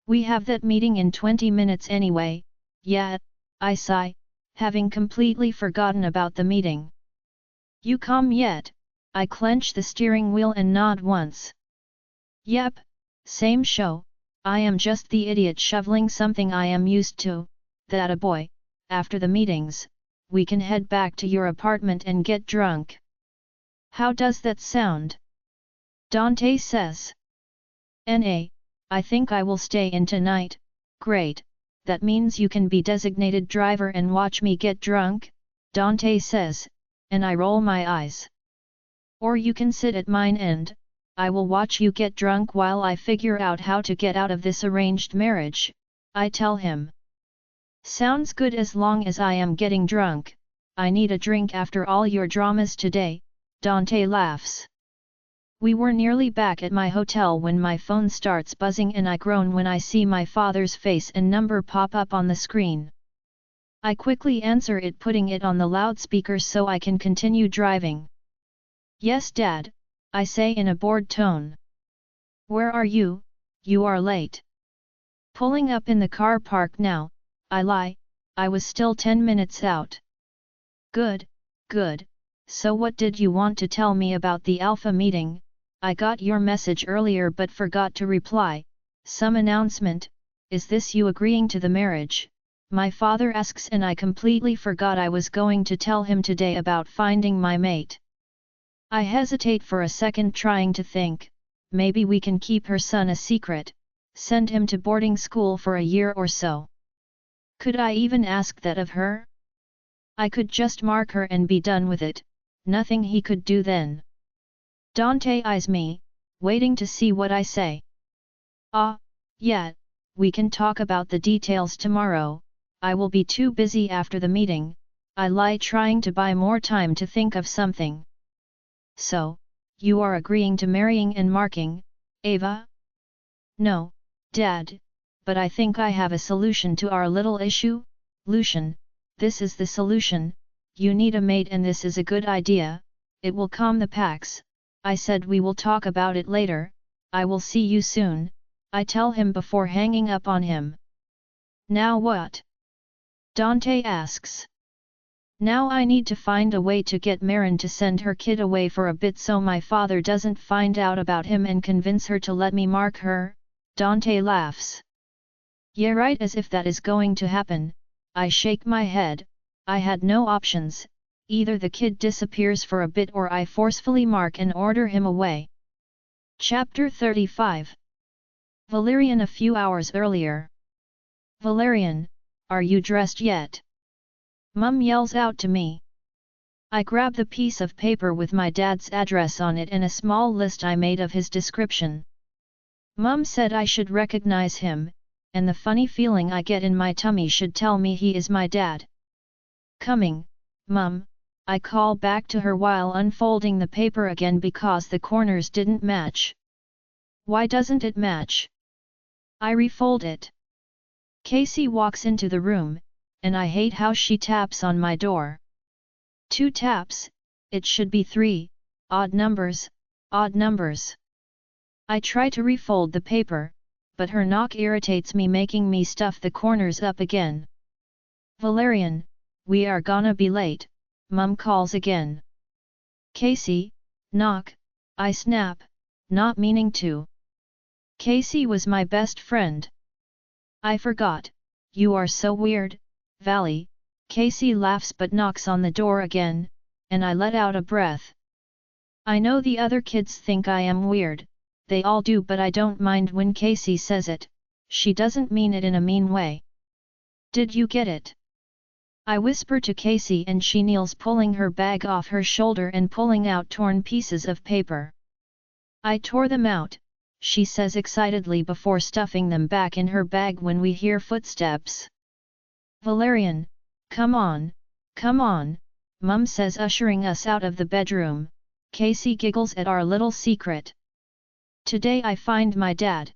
We have that meeting in 20 minutes anyway, yeah, I sigh, having completely forgotten about the meeting. You come yet? I clench the steering wheel and nod once. Yep, same show. I am just the idiot shoveling something I am used to, that a boy, after the meetings, we can head back to your apartment and get drunk. How does that sound? Dante says. I think I will stay in tonight. Great, that means you can be designated driver and watch me get drunk, Dante says, and I roll my eyes. Or you can sit at mine end, I will watch you get drunk while I figure out how to get out of this arranged marriage, I tell him. Sounds good as long as I am getting drunk. I need a drink after all your dramas today, Dante laughs. We were nearly back at my hotel when my phone starts buzzing and I groan when I see my father's face and number pop up on the screen. I quickly answer it, putting it on the loudspeaker so I can continue driving. Yes, Dad, I say in a bored tone. Where are you? You are late. Pulling up in the car park now, I lie, I was still 10 minutes out. Good, good, so what did you want to tell me about the Alpha meeting? I got your message earlier but forgot to reply. Some announcement, is this you agreeing to the marriage? My father asks and I completely forgot I was going to tell him today about finding my mate. I hesitate for a second trying to think, maybe we can keep her son a secret, send him to boarding school for a year or so. Could I even ask that of her? I could just mark her and be done with it, nothing he could do then. Dante eyes me, waiting to see what I say. Yeah, we can talk about the details tomorrow, I will be too busy after the meeting, I lie trying to buy more time to think of something. So, you are agreeing to marrying and marking, Ava? No, Dad, but I think I have a solution to our little issue, Lucian, this is the solution, you need a mate and this is a good idea, it will calm the Pax. I said we will talk about it later, I will see you soon, I tell him before hanging up on him. Now what? Dante asks. Now I need to find a way to get Marin to send her kid away for a bit so my father doesn't find out about him and convince her to let me mark her, Dante laughs. Yeah, right, as if that is going to happen, I shake my head, I had no options. Either the kid disappears for a bit or I forcefully mark and order him away. Chapter 35. Valerian a few hours earlier. Valerian, are you dressed yet? Mum yells out to me. I grab the piece of paper with my dad's address on it and a small list I made of his description. Mum said I should recognize him, and the funny feeling I get in my tummy should tell me he is my dad. Coming, Mum, I call back to her while unfolding the paper again because the corners didn't match. Why doesn't it match? I refold it. Casey walks into the room, and I hate how she taps on my door. 2 taps, it should be 3, odd numbers, odd numbers. I try to refold the paper, but her knock irritates me, making me stuff the corners up again. Valerian, we are gonna be late, Mum calls again. Casey, knock, I snap, not meaning to. Casey was my best friend. I forgot, you are so weird, Valley, Casey laughs but knocks on the door again, and I let out a breath. I know the other kids think I am weird, they all do, but I don't mind when Casey says it, she doesn't mean it in a mean way. Did you get it? I whisper to Casey and she kneels, pulling her bag off her shoulder and pulling out torn pieces of paper. I tore them out, she says excitedly before stuffing them back in her bag when we hear footsteps. Valerian, come on, Mum says, ushering us out of the bedroom. Casey giggles at our little secret. Today I find my dad.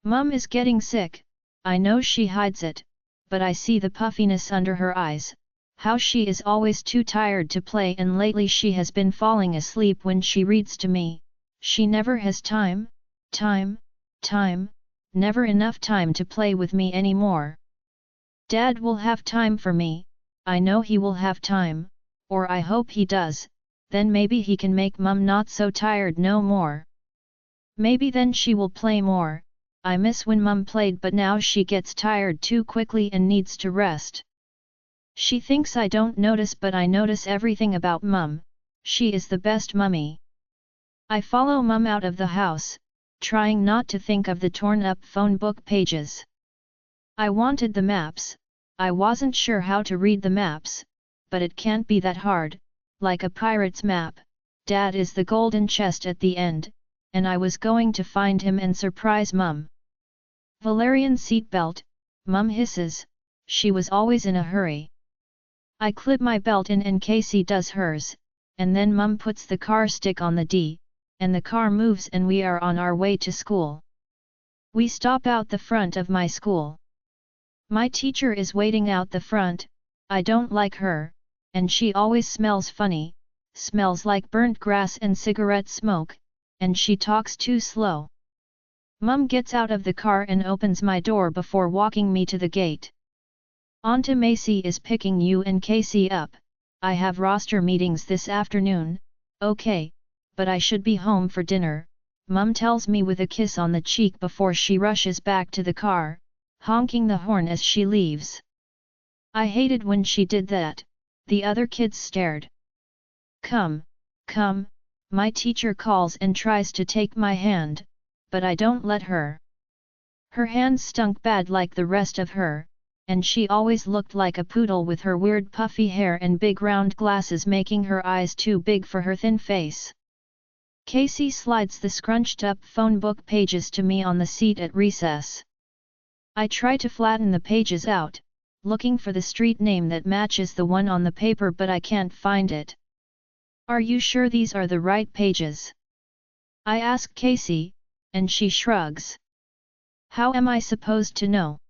Mum is getting sick, I know she hides it, but I see the puffiness under her eyes, how she is always too tired to play, and lately she has been falling asleep when she reads to me. She never has time, never enough time to play with me anymore. Dad will have time for me, I know he will have time, or I hope he does, then maybe he can make Mum not so tired no more. Maybe then she will play more. I miss when Mum played, but now she gets tired too quickly and needs to rest. She thinks I don't notice, but I notice everything about Mum. She is the best mummy. I follow Mum out of the house, trying not to think of the torn-up phone book pages. I wanted the maps. I wasn't sure how to read the maps, but it can't be that hard, like a pirate's map. Dad is the golden chest at the end, and I was going to find him and surprise Mum. Valerian seatbelt, Mum hisses. She was always in a hurry. I clip my belt in and Casey does hers, and then Mum puts the car stick on the D, and the car moves and we are on our way to school. We stop out the front of my school. My teacher is waiting out the front. I don't like her, and she always smells funny, smells like burnt grass and cigarette smoke, and she talks too slow. Mum gets out of the car and opens my door before walking me to the gate. Auntie Macy is picking you and Casey up. I have roster meetings this afternoon. Okay, but I should be home for dinner, Mum tells me with a kiss on the cheek before she rushes back to the car, honking the horn as she leaves. I hated when she did that. The other kids stared. Come, come, my teacher calls and tries to take my hand, but I don't let her. Her hands stunk bad like the rest of her, and she always looked like a poodle with her weird puffy hair and big round glasses making her eyes too big for her thin face. Casey slides the scrunched up phone book pages to me on the seat at recess. I try to flatten the pages out, looking for the street name that matches the one on the paper, but I can't find it. Are you sure these are the right pages? I ask Casey, and she shrugs. How am I supposed to know?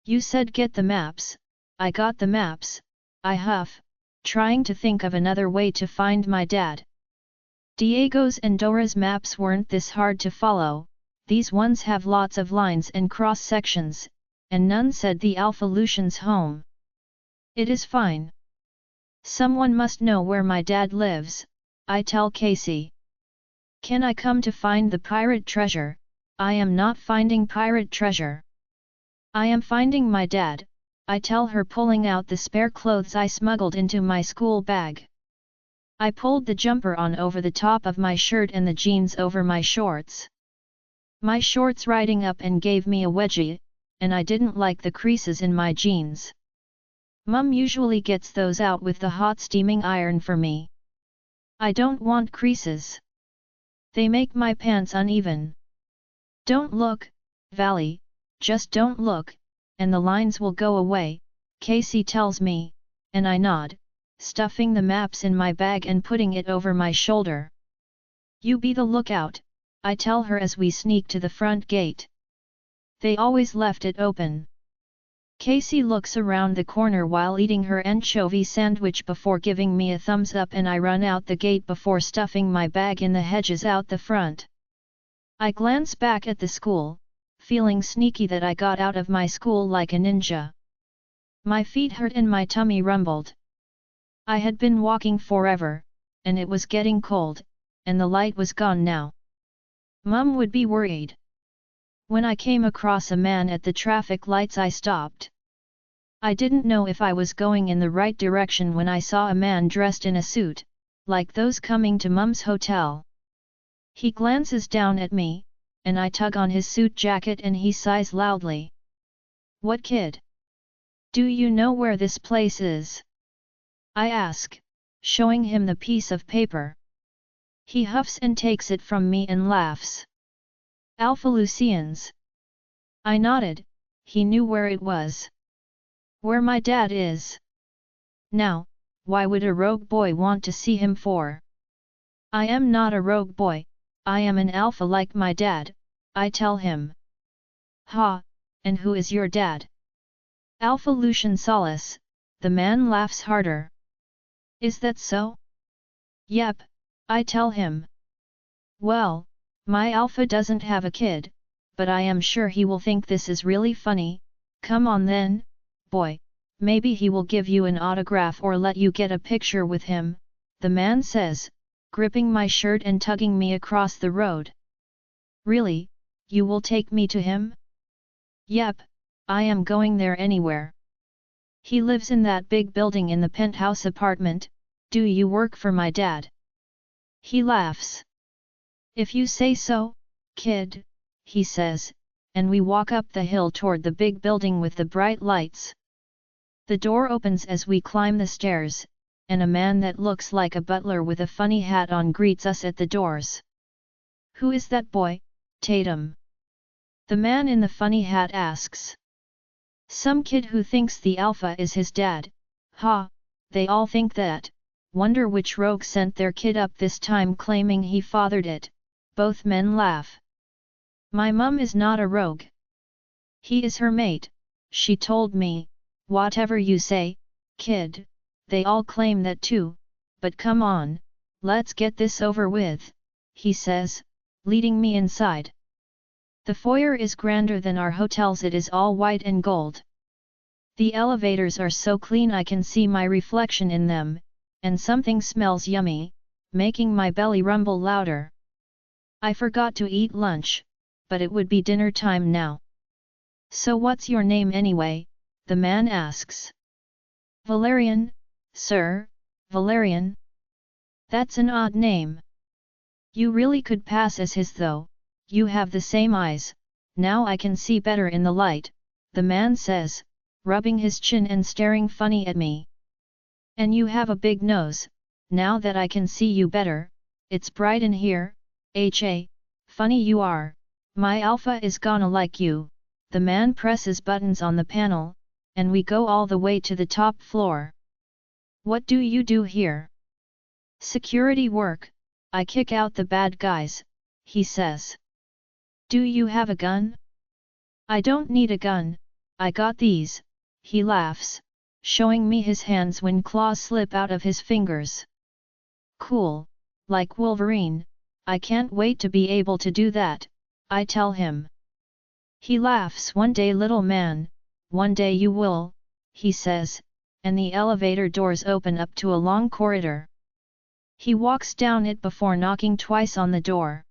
You said get the maps. I got the maps, I huff, trying to think of another way to find my dad. Diego's and Dora's maps weren't this hard to follow. These ones have lots of lines and cross-sections, and none said the Alpha Lucian's home. It is fine. Someone must know where my dad lives, I tell Casey. Can I come to find the pirate treasure? I am not finding pirate treasure. I am finding my dad, I tell her, pulling out the spare clothes I smuggled into my school bag. I pulled the jumper on over the top of my shirt and the jeans over my shorts. My shorts riding up and gave me a wedgie, and I didn't like the creases in my jeans. Mum usually gets those out with the hot steaming iron for me. I don't want creases. They make my pants uneven. Don't look, Valley, just don't look, and the lines will go away, Casey tells me, and I nod, stuffing the maps in my bag and putting it over my shoulder. You be the lookout, I tell her as we sneak to the front gate. They always left it open. Casey looks around the corner while eating her anchovy sandwich before giving me a thumbs up, and I run out the gate before stuffing my bag in the hedges out the front. I glance back at the school, feeling sneaky that I got out of my school like a ninja. My feet hurt and my tummy rumbled. I had been walking forever, and it was getting cold, and the light was gone now. Mum would be worried. When I came across a man at the traffic lights, I stopped. I didn't know if I was going in the right direction when I saw a man dressed in a suit, like those coming to Mum's hotel. He glances down at me, and I tug on his suit jacket and he sighs loudly. What kid? Do you know where this place is? I ask, showing him the piece of paper. He huffs and takes it from me and laughs. Alpha Lucians. I nodded. He knew where it was. Where my dad is. Now, why would a rogue boy want to see him for? I am not a rogue boy, I am an alpha like my dad, I tell him. Ha, and who is your dad? Alpha Lucian Solace, the man laughs harder. Is that so? Yep, I tell him. Well, my alpha doesn't have a kid, but I am sure he will think this is really funny. Come on then, boy, maybe he will give you an autograph or let you get a picture with him, the man says, gripping my shirt and tugging me across the road. Really, you will take me to him? Yep, I am going there anywhere. He lives in that big building in the penthouse apartment. Do you work for my dad? He laughs. If you say so, kid, he says, and we walk up the hill toward the big building with the bright lights. The door opens as we climb the stairs, and a man that looks like a butler with a funny hat on greets us at the doors. Who is that boy, Tatum? The man in the funny hat asks. Some kid who thinks the alpha is his dad. Ha, they all think that. Wonder which rogue sent their kid up this time claiming he fathered it. Both men laugh. My mum is not a rogue. He is her mate, she told me. Whatever you say, kid, they all claim that too, but come on, let's get this over with, he says, leading me inside. The foyer is grander than our hotels. It is all white and gold. The elevators are so clean I can see my reflection in them, and something smells yummy, making my belly rumble louder. I forgot to eat lunch, but it would be dinner time now. So what's your name anyway? The man asks. Valerian, sir, Valerian. That's an odd name. You really could pass as his though, you have the same eyes. Now I can see better in the light, the man says, rubbing his chin and staring funny at me. And you have a big nose, now that I can see you better, it's bright in here, funny you are, my alpha is gonna like you. The man presses buttons on the panel, and we go all the way to the top floor. What do you do here? Security work, I kick out the bad guys, he says. Do you have a gun? I don't need a gun, I got these, he laughs, showing me his hands when claws slip out of his fingers. Cool, like Wolverine, I can't wait to be able to do that, I tell him. He laughs. One day little man, one day you will, he says, and the elevator doors open up to a long corridor. He walks down it before knocking twice on the door.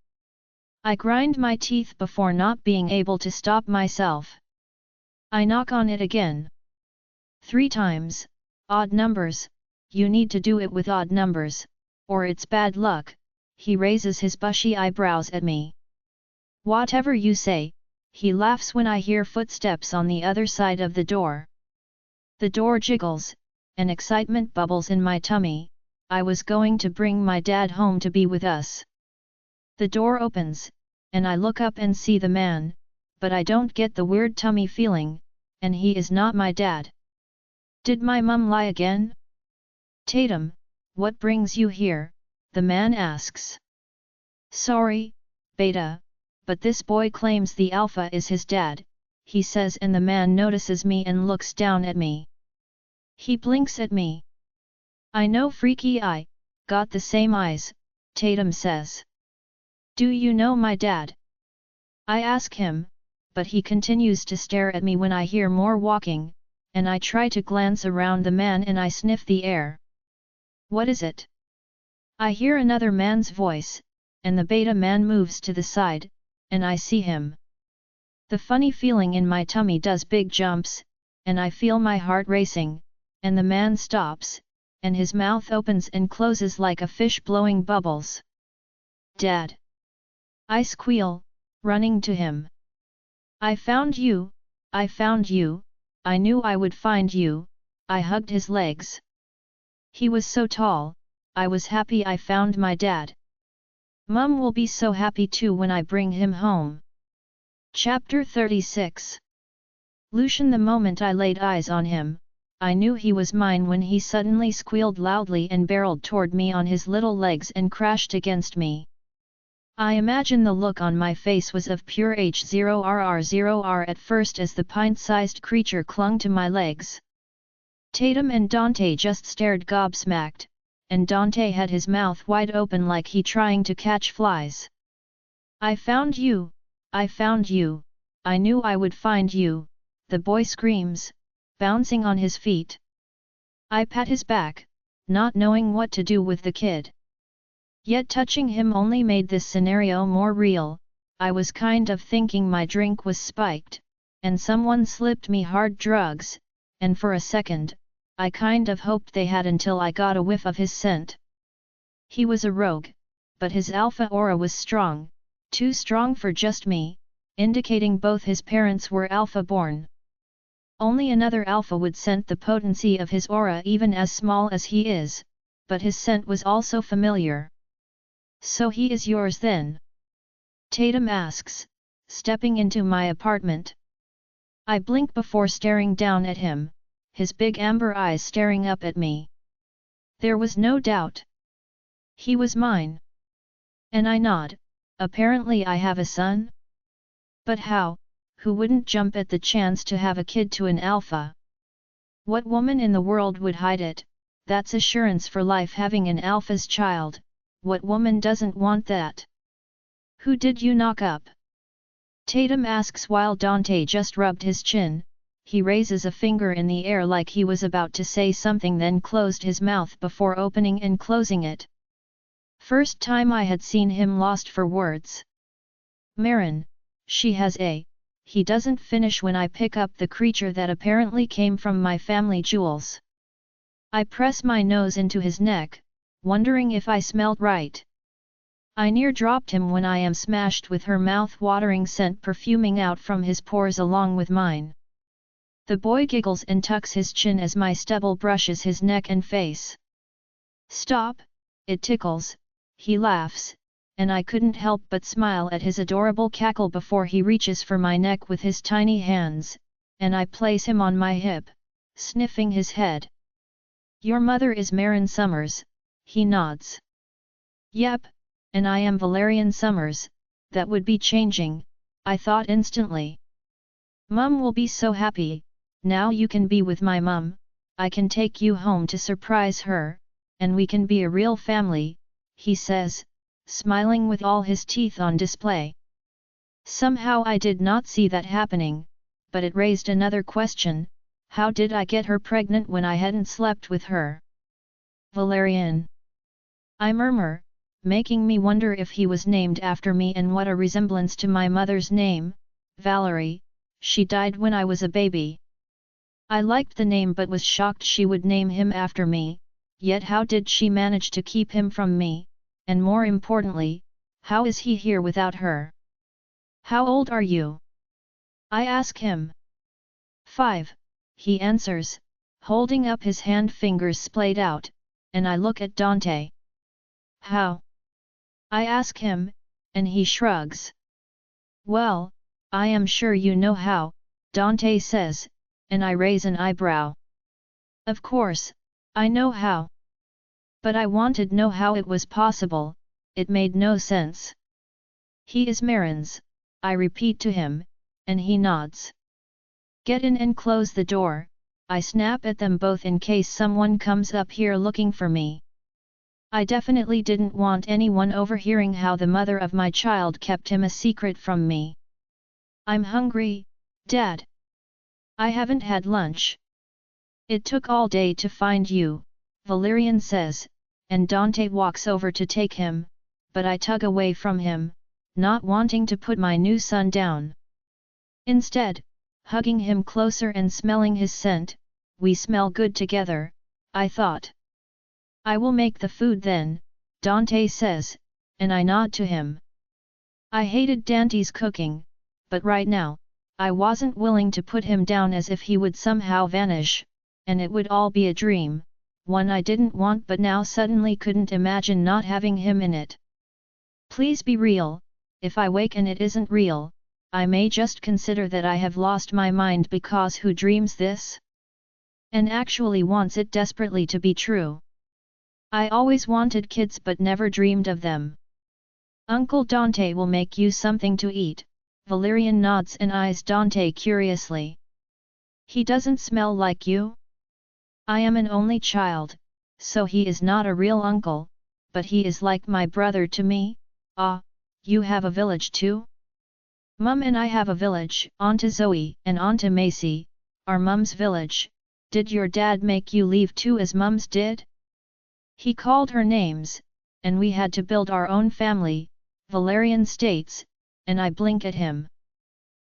I grind my teeth before not being able to stop myself. I knock on it again. 3 times, odd numbers, you need to do it with odd numbers, or it's bad luck, he raises his bushy eyebrows at me. Whatever you say, he laughs when I hear footsteps on the other side of the door. The door jiggles, and excitement bubbles in my tummy. I was going to bring my dad home to be with us. The door opens, and I look up and see the man, but I don't get the weird tummy feeling, and he is not my dad. Did my mum lie again? Tatum, what brings you here? The man asks. Sorry, Beta, but this boy claims the alpha is his dad, he says, and the man notices me and looks down at me. He blinks at me. I know, freaky eye, got the same eyes, Tatum says. Do you know my dad? I ask him, but he continues to stare at me when I hear more walking, and I try to glance around the man and I sniff the air. What is it? I hear another man's voice, and the beta man moves to the side, and I see him. The funny feeling in my tummy does big jumps, and I feel my heart racing, and the man stops, and his mouth opens and closes like a fish blowing bubbles. Dad! I squeal, running to him. I found you, I found you, I knew I would find you, I hugged his legs. He was so tall, I was happy I found my dad. Mum will be so happy too when I bring him home. Chapter 36. Lucian. The moment I laid eyes on him, I knew he was mine when he suddenly squealed loudly and barreled toward me on his little legs and crashed against me. I imagine the look on my face was of pure H0RR0R at first as the pint-sized creature clung to my legs. Tatum and Dante just stared gobsmacked, and Dante had his mouth wide open like he trying to catch flies. I found you, I found you, I knew I would find you, the boy screams, bouncing on his feet. I pat his back, not knowing what to do with the kid. Yet touching him only made this scenario more real. I was kind of thinking my drink was spiked, and someone slipped me hard drugs, and for a second, I kind of hoped they had until I got a whiff of his scent. He was a rogue, but his alpha aura was strong, too strong for just me, indicating both his parents were alpha-born. Only another alpha would sense the potency of his aura even as small as he is, but his scent was also familiar. So he is yours then? Tatum asks, stepping into my apartment. I blink before staring down at him, his big amber eyes staring up at me. There was no doubt. He was mine. And I nod, apparently I have a son? But how? Who wouldn't jump at the chance to have a kid to an alpha? What woman in the world would hide it? That's assurance for life having an alpha's child, what woman doesn't want that? Who did you knock up? Tatum asks while Dante just rubbed his chin. He raises a finger in the air like he was about to say something, then closed his mouth before opening and closing it. First time I had seen him lost for words. Marin, she has a... He doesn't finish when I pick up the creature that apparently came from my family jewels. I press my nose into his neck, wondering if I smelled right. I near dropped him when I am smashed with her mouth-watering scent perfuming out from his pores along with mine. The boy giggles and tucks his chin as my stubble brushes his neck and face. Stop, it tickles, he laughs, and I couldn't help but smile at his adorable cackle before he reaches for my neck with his tiny hands, and I place him on my hip, sniffing his head. Your mother is Marin Summers, he nods. Yep, and I am Valerian Summers, that would be changing, I thought instantly. Mum will be so happy, now you can be with my mum, I can take you home to surprise her, and we can be a real family, he says, smiling with all his teeth on display. Somehow I did not see that happening, but it raised another question, how did I get her pregnant when I hadn't slept with her? Valerian. I murmur, making me wonder if he was named after me and what a resemblance to my mother's name, Valerie. She died when I was a baby. I liked the name but was shocked she would name him after me, yet how did she manage to keep him from me, and more importantly, how is he here without her? How old are you? I ask him. 5, he answers, holding up his hand, fingers splayed out, and I look at Dante. How? I ask him, and he shrugs. Well, I am sure you know how, Dante says, and I raise an eyebrow. Of course, I know how. But I wanted to know how it was possible, it made no sense. He is Marin's, I repeat to him, and he nods. Get in and close the door, I snap at them both in case someone comes up here looking for me. I definitely didn't want anyone overhearing how the mother of my child kept him a secret from me. I'm hungry, Dad. I haven't had lunch. It took all day to find you, Valerian says, and Dante walks over to take him, but I tug away from him, not wanting to put my new son down. Instead, hugging him closer and smelling his scent, we smell good together, I thought. I will make the food then, Dante says, and I nod to him. I hated Dante's cooking, but right now, I wasn't willing to put him down as if he would somehow vanish, and it would all be a dream, one I didn't want but now suddenly couldn't imagine not having him in it. Please be real, if I wake and it isn't real, I may just consider that I have lost my mind because who dreams this? And actually wants it desperately to be true. I always wanted kids but never dreamed of them. Uncle Dante will make you something to eat, Valerian nods and eyes Dante curiously. He doesn't smell like you? I am an only child, so he is not a real uncle, but he is like my brother to me. Ah, you have a village too? Mum and I have a village, Aunt Zoe and Aunt Macy, our mum's village. Did your dad make you leave too as mums did? He called her names, and we had to build our own family, Valerian states, and I blink at him.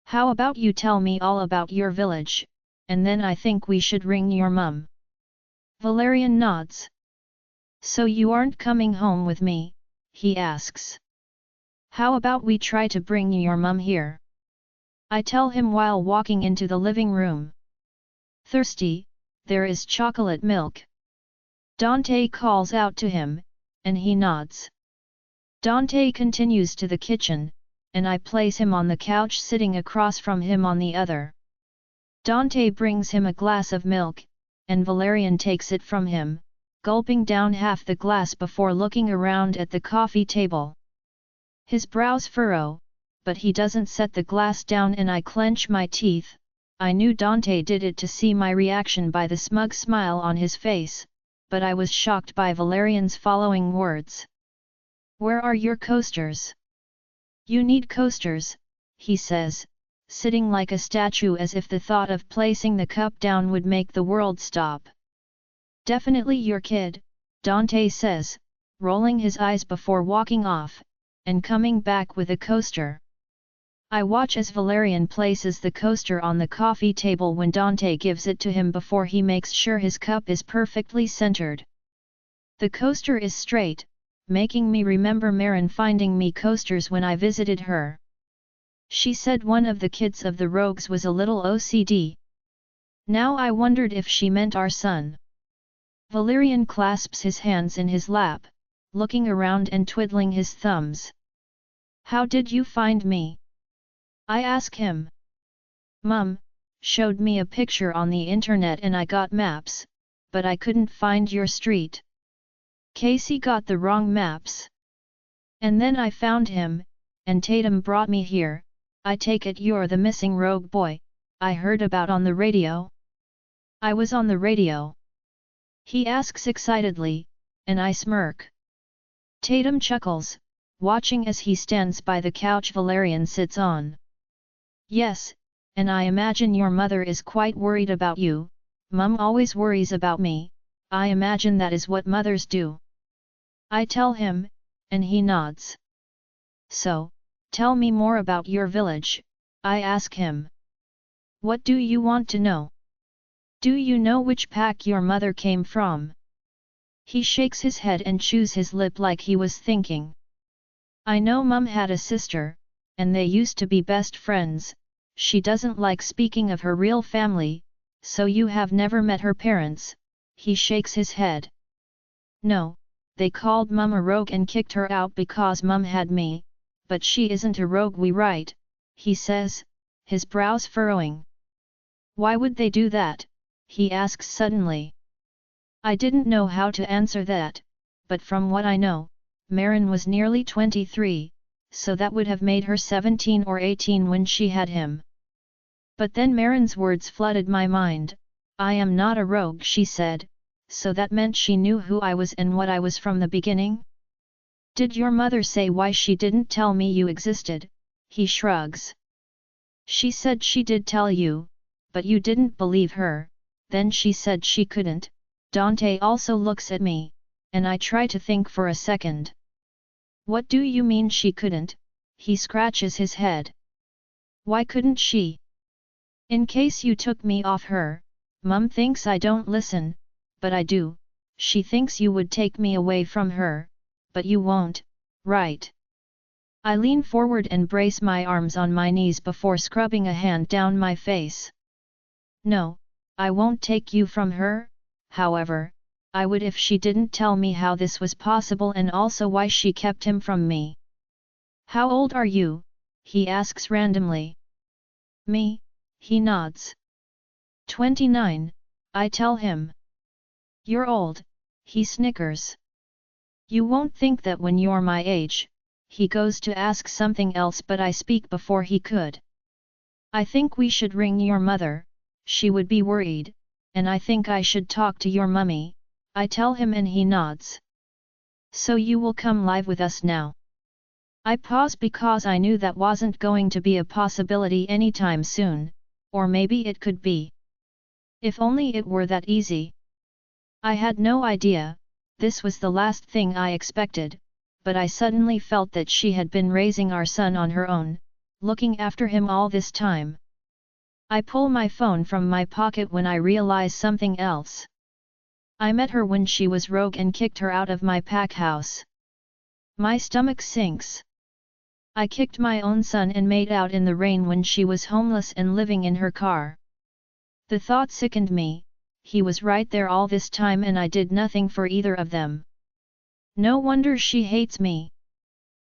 How about you tell me all about your village, and then I think we should ring your mum. Valerian nods. So you aren't coming home with me? He asks. How about we try to bring your mum here? I tell him while walking into the living room. Thirsty, there is chocolate milk. Dante calls out to him, and he nods. Dante continues to the kitchen, and I place him on the couch sitting across from him on the other. Dante brings him a glass of milk, and Valerian takes it from him, gulping down half the glass before looking around at the coffee table. His brows furrow, but he doesn't set the glass down and I clench my teeth. I knew Dante did it to see my reaction by the smug smile on his face, but I was shocked by Valerian's following words. Where are your coasters? You need coasters, he says, sitting like a statue as if the thought of placing the cup down would make the world stop. Definitely your kid, Dante says, rolling his eyes before walking off, and coming back with a coaster. I watch as Valerian places the coaster on the coffee table when Dante gives it to him before he makes sure his cup is perfectly centered. The coaster is straight, making me remember Marin finding me coasters when I visited her. She said one of the kids of the rogues was a little OCD. Now I wondered if she meant our son. Valerian clasps his hands in his lap, looking around and twiddling his thumbs. How did you find me? I ask him. Mum showed me a picture on the internet and I got maps, but I couldn't find your street. Casey got the wrong maps. And then I found him, and Tatum brought me here. I take it you're the missing rogue boy I heard about on the radio? I was on the radio. He asks excitedly, and I smirk. Tatum chuckles, watching as he stands by the couch Valerian sits on. Yes, and I imagine your mother is quite worried about you. Mum always worries about me. I imagine that is what mothers do. I tell him, and he nods. So, tell me more about your village, I ask him. What do you want to know? Do you know which pack your mother came from? He shakes his head and chews his lip like he was thinking. I know Mum had a sister, and they used to be best friends. She doesn't like speaking of her real family, so you have never met her parents. He shakes his head. No, they called Mum a rogue and kicked her out because Mum had me. But she isn't a rogue, we right, he says, his brows furrowing. Why would they do that? He asks suddenly. I didn't know how to answer that, but from what I know, Marin was nearly 23, so that would have made her 17 or 18 when she had him. But then Marin's words flooded my mind. I am not a rogue, she said, so that meant she knew who I was and what I was from the beginning? Did your mother say why she didn't tell me you existed? He shrugs. She said she did tell you, but you didn't believe her. Then she said she couldn't. Dante also looks at me, and I try to think for a second. What do you mean she couldn't? He scratches his head. Why couldn't she? In case you took me off her, Mum thinks I don't listen, but I do. She thinks you would take me away from her. But you won't, right? I lean forward and brace my arms on my knees before scrubbing a hand down my face. No, I won't take you from her. However, I would if she didn't tell me how this was possible and also why she kept him from me. How old are you? He asks randomly. Me, he nods. 29, I tell him. You're old, he snickers. You won't think that when you're my age. He goes to ask something else but I speak before he could. I think we should ring your mother, she would be worried, and I think I should talk to your mummy, I tell him and he nods. So you will come live with us now? I pause because I knew that wasn't going to be a possibility anytime soon, or maybe it could be. If only it were that easy. I had no idea. This was the last thing I expected, but I suddenly felt that she had been raising our son on her own, looking after him all this time. I pull my phone from my pocket when I realize something else. I met her when she was rogue and kicked her out of my pack house. My stomach sinks. I kicked my own son and made out in the rain when she was homeless and living in her car. The thought sickened me. He was right there all this time and I did nothing for either of them. No wonder she hates me.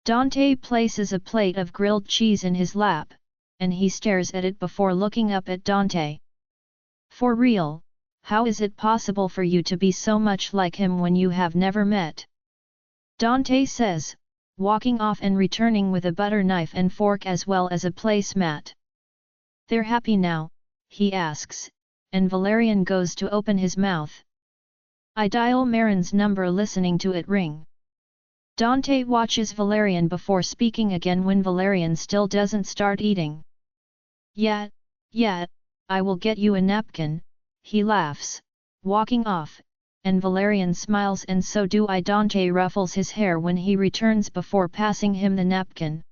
Dante places a plate of grilled cheese in his lap, and he stares at it before looking up at Dante. For real, how is it possible for you to be so much like him when you have never met? Dante says, walking off and returning with a butter knife and fork as well as a placemat. They're happy now, he asks, and Valerian goes to open his mouth. I dial Marin's number listening to it ring. Dante watches Valerian before speaking again when Valerian still doesn't start eating. Yeah, I will get you a napkin, he laughs, walking off, and Valerian smiles and so do I. Dante ruffles his hair when he returns before passing him the napkin.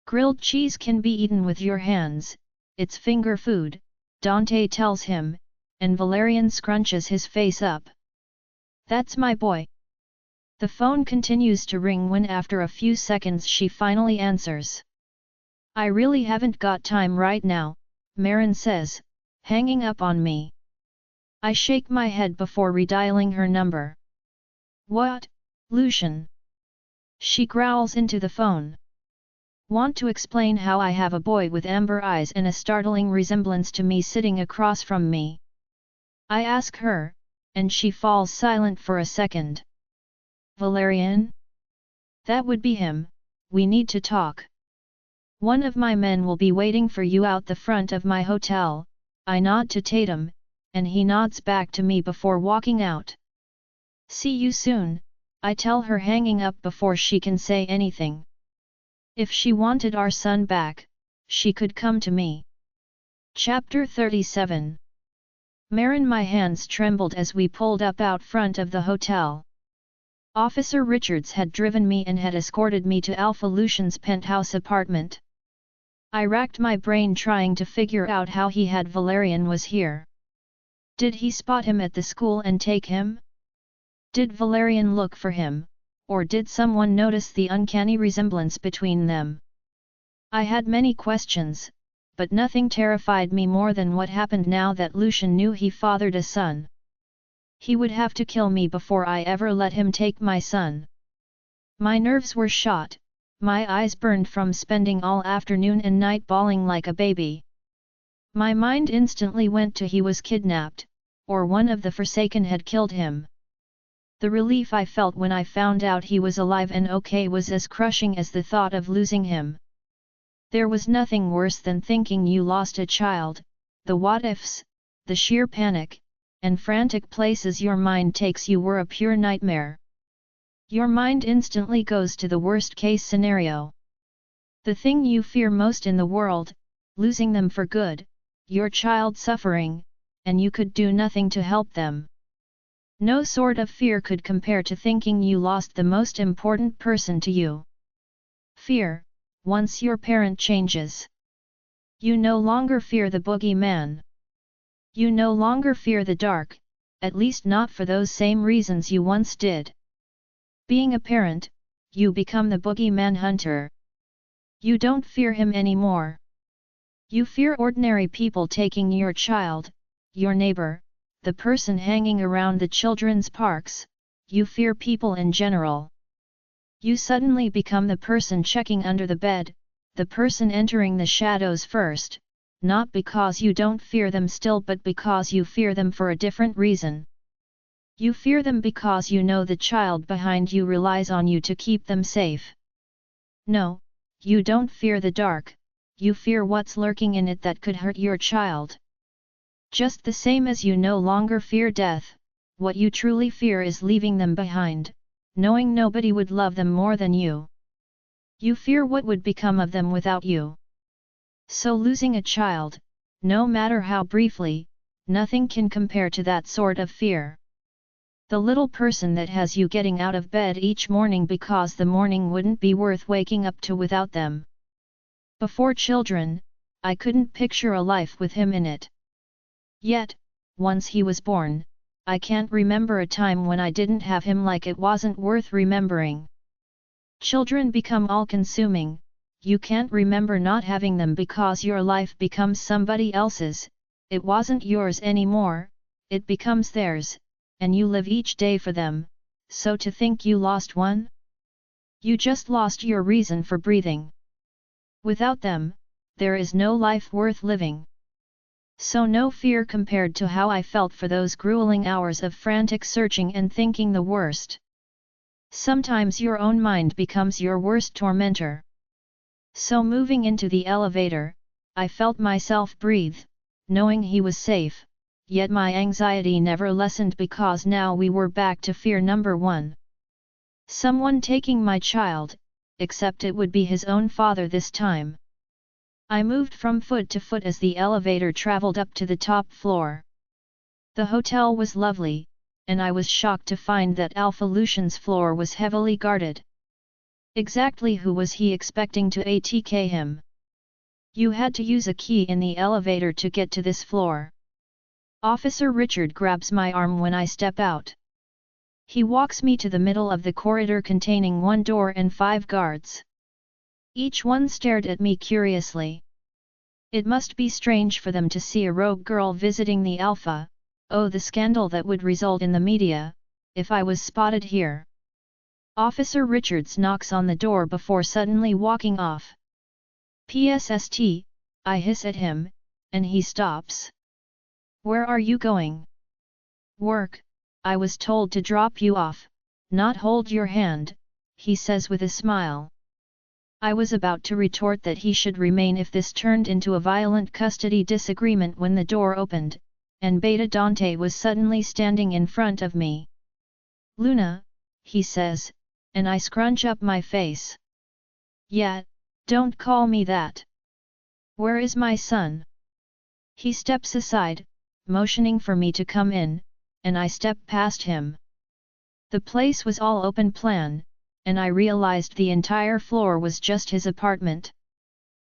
Grilled cheese can be eaten with your hands, it's finger food, Dante tells him, and Valerian scrunches his face up. That's my boy. The phone continues to ring when after a few seconds she finally answers. I really haven't got time right now, Marin says, hanging up on me. I shake my head before redialing her number. What, Lucian? She growls into the phone. Want to explain how I have a boy with amber eyes and a startling resemblance to me sitting across from me? I ask her, and she falls silent for a second. Valerian? That would be him, we need to talk. One of my men will be waiting for you out the front of my hotel, I nod to Tatum, and he nods back to me before walking out. See you soon, I tell her hanging up before she can say anything. If she wanted our son back, she could come to me. Chapter 37. Marin. My hands trembled as we pulled up out front of the hotel. Officer Richards had driven me and had escorted me to Alpha Lucian's penthouse apartment. I racked my brain trying to figure out how he had Valerian was here. Did he spot him at the school and take him? Did Valerian look for him, or did someone notice the uncanny resemblance between them? I had many questions, but nothing terrified me more than what happened now that Lucian knew he fathered a son. He would have to kill me before I ever let him take my son. My nerves were shot, my eyes burned from spending all afternoon and night bawling like a baby. My mind instantly went to he was kidnapped, or one of the Forsaken had killed him. The relief I felt when I found out he was alive and okay was as crushing as the thought of losing him. There was nothing worse than thinking you lost a child, the what-ifs, the sheer panic, and frantic places your mind takes you were a pure nightmare. Your mind instantly goes to the worst-case scenario. The thing you fear most in the world, losing them for good, your child suffering, and you could do nothing to help them. No sort of fear could compare to thinking you lost the most important person to you. Fear, once your parent changes. You no longer fear the boogeyman. You no longer fear the dark, at least not for those same reasons you once did. Being a parent, you become the boogeyman hunter. You don't fear him anymore. You fear ordinary people taking your child, your neighbor, the person hanging around the children's parks, you fear people in general. You suddenly become the person checking under the bed, the person entering the shadows first, not because you don't fear them still but because you fear them for a different reason. You fear them because you know the child behind you relies on you to keep them safe. No, you don't fear the dark, you fear what's lurking in it that could hurt your child. Just the same as you no longer fear death, what you truly fear is leaving them behind, knowing nobody would love them more than you. You fear what would become of them without you. So losing a child, no matter how briefly, nothing can compare to that sort of fear. The little person that has you getting out of bed each morning because the morning wouldn't be worth waking up to without them. Before children, I couldn't picture a life with him in it. Yet, once he was born, I can't remember a time when I didn't have him, like it wasn't worth remembering. Children become all-consuming, you can't remember not having them because your life becomes somebody else's, it wasn't yours anymore, it becomes theirs, and you live each day for them, so to think you lost one? You just lost your reason for breathing. Without them, there is no life worth living. So no fear compared to how I felt for those grueling hours of frantic searching and thinking the worst. Sometimes your own mind becomes your worst tormentor. So moving into the elevator, I felt myself breathe, knowing he was safe, yet my anxiety never lessened because now we were back to fear number one. Someone taking my child, except it would be his own father this time. I moved from foot to foot as the elevator traveled up to the top floor. The hotel was lovely, and I was shocked to find that Alpha Lucian's floor was heavily guarded. Exactly who was he expecting to ATK him? You had to use a key in the elevator to get to this floor. Officer Richard grabs my arm when I step out. He walks me to the middle of the corridor containing one door and 5 guards. Each one stared at me curiously. It must be strange for them to see a rogue girl visiting the Alpha. Oh, the scandal that would result in the media, if I was spotted here. Officer Richards knocks on the door before suddenly walking off. PSST, I hiss at him, and he stops. Where are you going? Work, I was told to drop you off, not hold your hand, he says with a smile. I was about to retort that he should remain if this turned into a violent custody disagreement when the door opened, and Beta Dante was suddenly standing in front of me. Luna, he says, and I scrunch up my face. Yeah, don't call me that. Where is my son? He steps aside, motioning for me to come in, and I step past him. The place was all open plan, and I realized the entire floor was just his apartment.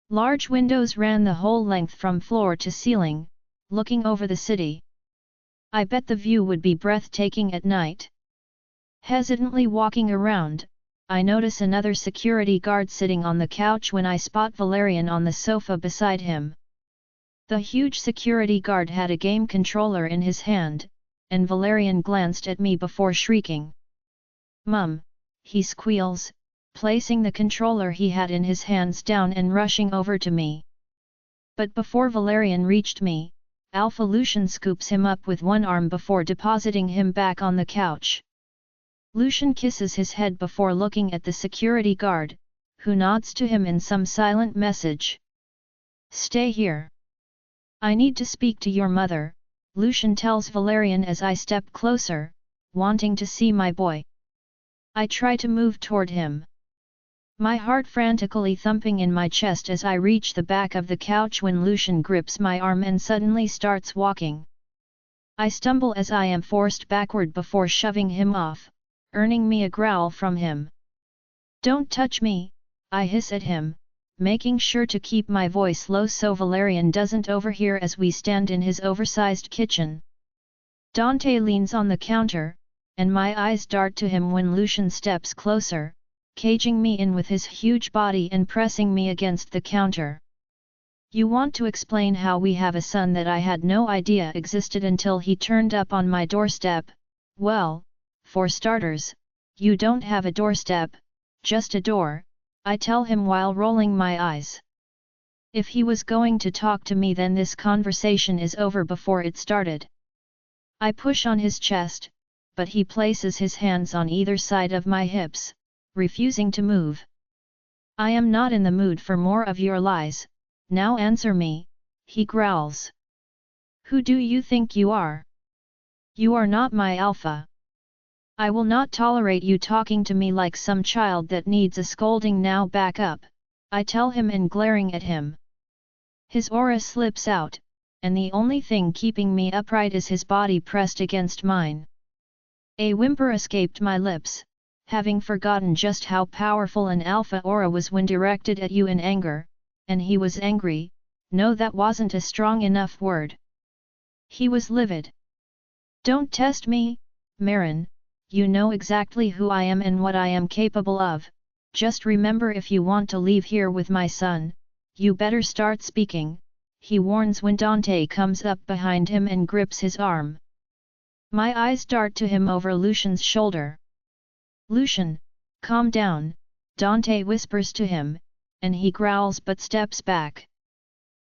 Large windows ran the whole length from floor to ceiling, looking over the city. I bet the view would be breathtaking at night. Hesitantly walking around, I notice another security guard sitting on the couch when I spot Valerian on the sofa beside him. The huge security guard had a game controller in his hand, and Valerian glanced at me before shrieking. Mum, he squeals, placing the controller he had in his hands down and rushing over to me. But before Valerian reached me, Alpha Lucian scoops him up with one arm before depositing him back on the couch. Lucian kisses his head before looking at the security guard, who nods to him in some silent message. Stay here. I need to speak to your mother, Lucian tells Valerian as I step closer, wanting to see my boy. I try to move toward him. My heart frantically thumping in my chest as I reach the back of the couch when Lucian grips my arm and suddenly starts walking. I stumble as I am forced backward before shoving him off, earning me a growl from him. Don't touch me, I hiss at him, making sure to keep my voice low so Valerian doesn't overhear as we stand in his oversized kitchen. Dante leans on the counter, and my eyes dart to him when Lucian steps closer, caging me in with his huge body and pressing me against the counter. You want to explain how we have a son that I had no idea existed until he turned up on my doorstep? Well, for starters, you don't have a doorstep, just a door, I tell him while rolling my eyes. If he was going to talk to me, then this conversation is over before it started. I push on his chest, but he places his hands on either side of my hips, refusing to move. I am not in the mood for more of your lies, now answer me, he growls. Who do you think you are? You are not my alpha. I will not tolerate you talking to me like some child that needs a scolding. Now back up, I tell him and glaring at him. His aura slips out, and the only thing keeping me upright is his body pressed against mine. A whimper escaped my lips, having forgotten just how powerful an alpha aura was when directed at you in anger, and he was angry, No, that wasn't a strong enough word. He was livid. Don't test me, Marin, you know exactly who I am and what I am capable of. Just remember, if you want to leave here with my son, you better start speaking, he warns when Dante comes up behind him and grips his arm. My eyes dart to him over Lucian's shoulder. Lucian, calm down, Dante whispers to him, and he growls but steps back.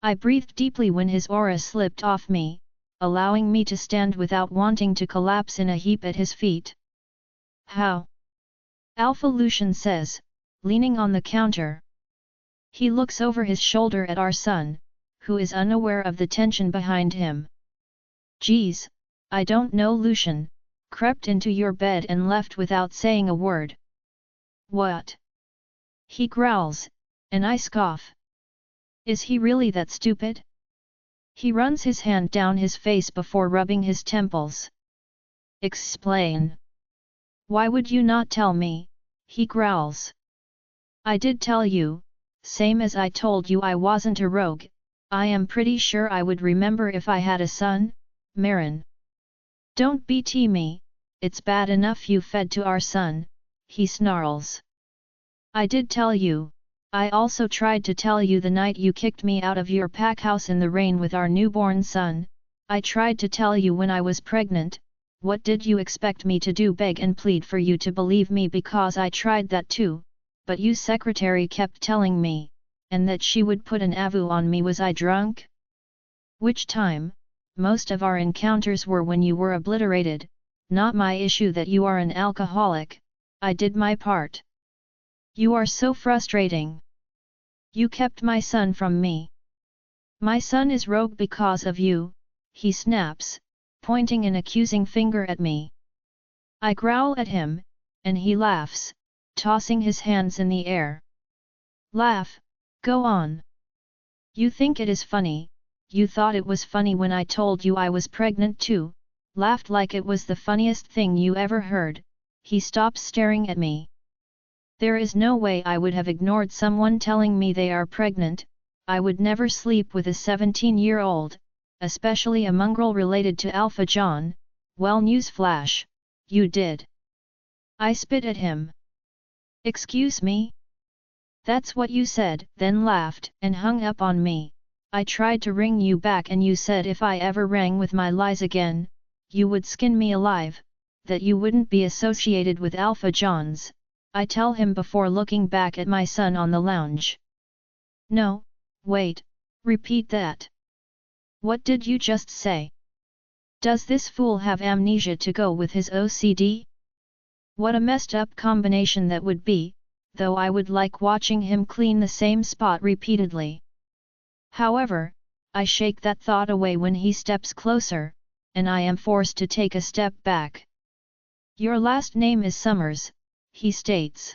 I breathed deeply when his aura slipped off me, allowing me to stand without wanting to collapse in a heap at his feet. How? Alpha, Lucian says, leaning on the counter. He looks over his shoulder at our son, who is unaware of the tension behind him. Geez, I don't know. Lucian crept into your bed and left without saying a word. What? He growls, and I scoff. Is he really that stupid? He runs his hand down his face before rubbing his temples. Explain. Why would you not tell me? He growls. I did tell you, same as I told you I wasn't a rogue. I am pretty sure I would remember if I had a son, Marin. Don't BT me, it's bad enough you fed to our son, he snarls. I did tell you. I also tried to tell you the night you kicked me out of your pack house in the rain with our newborn son. I tried to tell you when I was pregnant. What did you expect me to do? Beg and plead for you to believe me, because I tried that too, but you secretary kept telling me, and that she would put an AVU on me. Was I drunk? Which time? Most of our encounters were when you were obliterated. Not my issue that you are an alcoholic. I did my part. You are so frustrating. You kept my son from me. My son is rogue because of you, he snaps, pointing an accusing finger at me. I growl at him, and he laughs, tossing his hands in the air. Laugh, go on. You think it is funny, you thought it was funny when I told you I was pregnant too, laughed like it was the funniest thing you ever heard. He stops staring at me. There is no way I would have ignored someone telling me they are pregnant. I would never sleep with a 17-year-old, especially a mongrel related to Alpha John. Well, newsflash, you did. I spit at him. Excuse me? That's what you said, then laughed and hung up on me. I tried to ring you back and you said if I ever rang with my lies again, you would skin me alive, that you wouldn't be associated with Alpha Johns. I tell him before looking back at my son on the lounge. No, wait, repeat that. What did you just say? Does this fool have amnesia to go with his OCD? What a messed up combination that would be, though I would like watching him clean the same spot repeatedly. However, I shake that thought away when he steps closer, and I am forced to take a step back. Your last name is Summers, he states.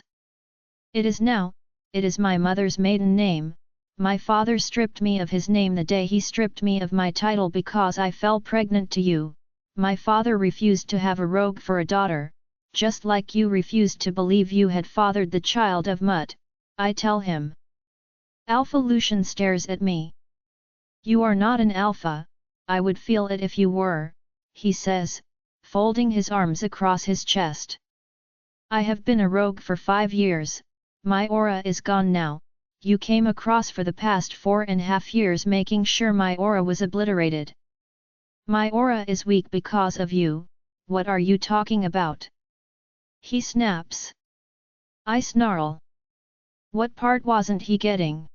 It is now. It is my mother's maiden name. My father stripped me of his name the day he stripped me of my title because I fell pregnant to you. My father refused to have a rogue for a daughter, just like you refused to believe you had fathered the child of Mutt, I tell him. Alpha. Lucian stares at me. You are not an alpha, I would feel it if you were, he says, folding his arms across his chest. I have been a rogue for 5 years, my aura is gone now. You came across for the past 4.5 years making sure my aura was obliterated. My aura is weak because of you. What are you talking about? He snaps. I snarl. What part wasn't he getting?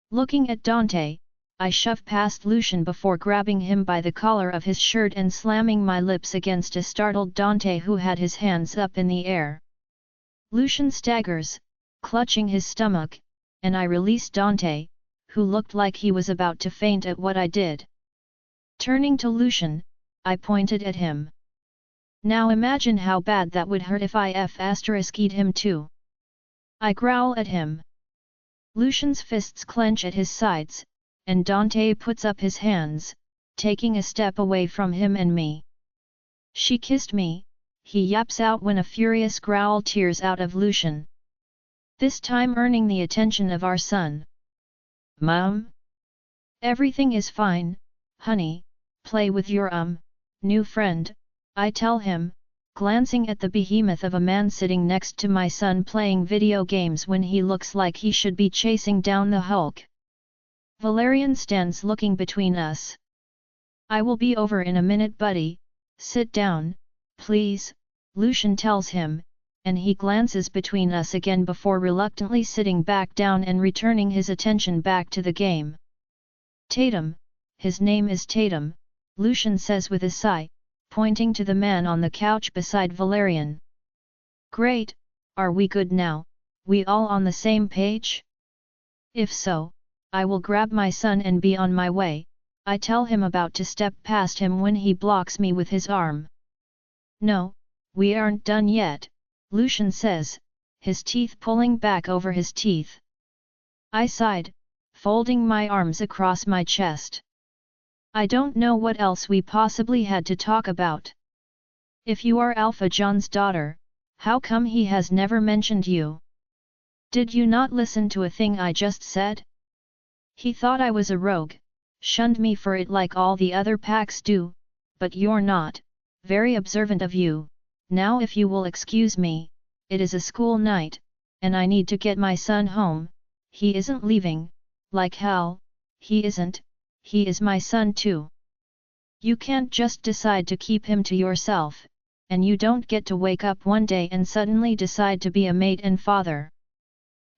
Looking at Dante, I shove past Lucian before grabbing him by the collar of his shirt and slamming my lips against a startled Dante who had his hands up in the air. Lucian staggers, clutching his stomach, and I release Dante, who looked like he was about to faint at what I did. Turning to Lucian, I pointed at him. Now imagine how bad that would hurt if I F***ed him too. I growl at him. Lucian's fists clench at his sides, and Dante puts up his hands, taking a step away from him and me. She kissed me, he yaps out when a furious growl tears out of Lucian. This time earning the attention of our son. Mom? Everything is fine, honey, play with your new friend, I tell him, glancing at the behemoth of a man sitting next to my son playing video games when he looks like he should be chasing down the Hulk. Valerian stands looking between us. I will be over in a minute, buddy, sit down, please, Lucian tells him, and he glances between us again before reluctantly sitting back down and returning his attention back to the game. Tatum, his name is Tatum, Lucian says with a sigh, pointing to the man on the couch beside Valerian. Great, are we good now, we all on the same page? If so, I will grab my son and be on my way, I tell him about to step past him when he blocks me with his arm. No, we aren't done yet, Lucian says, his teeth pulling back over his teeth. I sighed, folding my arms across my chest. I don't know what else we possibly had to talk about. If you are Alpha John's daughter, how come he has never mentioned you? Did you not listen to a thing I just said? He thought I was a rogue, shunned me for it like all the other packs do, but you're not, very observant of you. Now if you will excuse me, it is a school night, and I need to get my son home. He isn't leaving, like hell, he isn't. He is my son too. You can't just decide to keep him to yourself, and you don't get to wake up one day and suddenly decide to be a mate and father.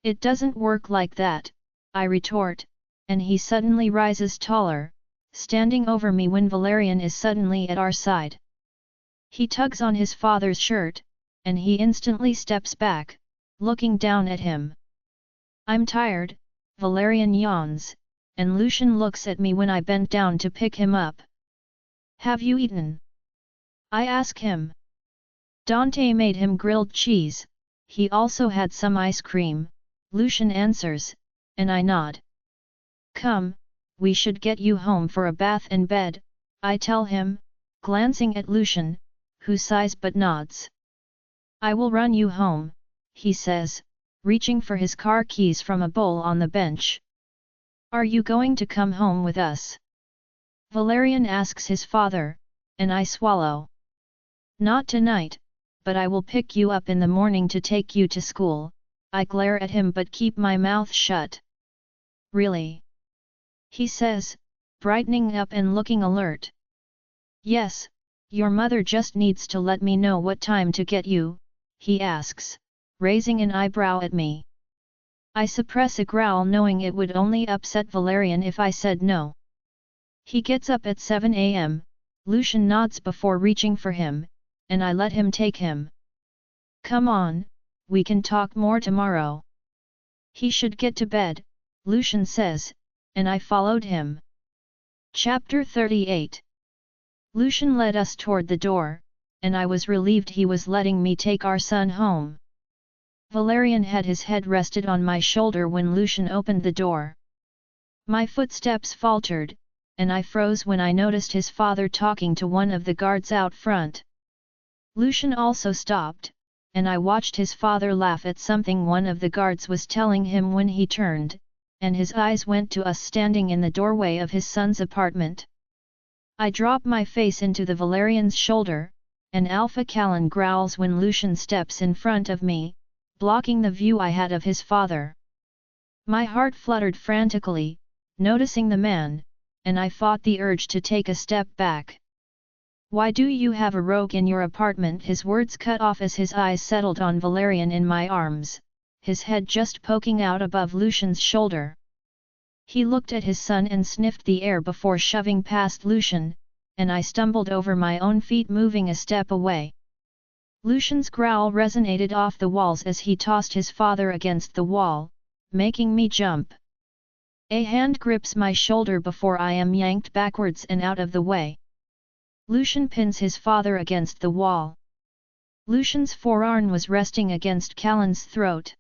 It doesn't work like that, I retort, and he suddenly rises taller, standing over me when Valerian is suddenly at our side. He tugs on his father's shirt, and he instantly steps back, looking down at him. I'm tired, Valerian yawns, and Lucian looks at me when I bend down to pick him up. Have you eaten? I ask him. Dante made him grilled cheese, he also had some ice cream, Lucian answers, and I nod. Come, we should get you home for a bath and bed, I tell him, glancing at Lucian, who sighs but nods. I will run you home, he says, reaching for his car keys from a bowl on the bench. Are you going to come home with us? Valerian asks his father, and I swallow. Not tonight, but I will pick you up in the morning to take you to school, I glare at him but keep my mouth shut. Really? He says, brightening up and looking alert. Yes, your mother just needs to let me know what time to get you, he asks, raising an eyebrow at me. I suppress a growl knowing it would only upset Valerian if I said no. He gets up at 7 a.m., Lucian nods before reaching for him, and I let him take him. Come on, we can talk more tomorrow. He should get to bed, Lucian says, and I followed him. Chapter 38. Lucian led us toward the door, and I was relieved he was letting me take our son home. Valerian had his head rested on my shoulder when Lucian opened the door. My footsteps faltered, and I froze when I noticed his father talking to one of the guards out front. Lucian also stopped, and I watched his father laugh at something one of the guards was telling him when he turned, and his eyes went to us standing in the doorway of his son's apartment. I drop my face into the Valerian's shoulder, and Alpha Callan growls when Lucian steps in front of me, blocking the view I had of his father. My heart fluttered frantically, noticing the man, and I fought the urge to take a step back. Why do you have a rogue in your apartment? His words cut off as his eyes settled on Valerian in my arms, his head just poking out above Lucian's shoulder. He looked at his son and sniffed the air before shoving past Lucian, and I stumbled over my own feet, moving a step away. Lucian's growl resonated off the walls as he tossed his father against the wall, making me jump. A hand grips my shoulder before I am yanked backwards and out of the way. Lucian pins his father against the wall. Lucian's forearm was resting against Callan's throat.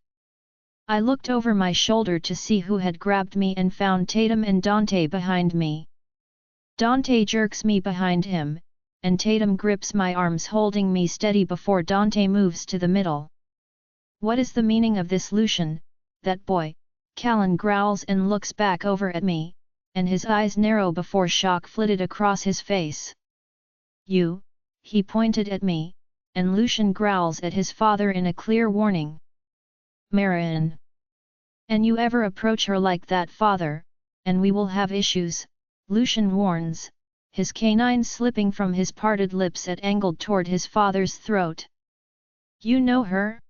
I looked over my shoulder to see who had grabbed me and found Tatum and Dante behind me. Dante jerks me behind him, and Tatum grips my arms holding me steady before Dante moves to the middle. What is the meaning of this, Lucian, that boy? Callan growls and looks back over at me, and his eyes narrow before shock flitted across his face. You, he pointed at me, and Lucian growls at his father in a clear warning. Marion. And you ever approach her like that, father, and we will have issues, Lucian warns, his canines slipping from his parted lips at angled toward his father's throat. You know her?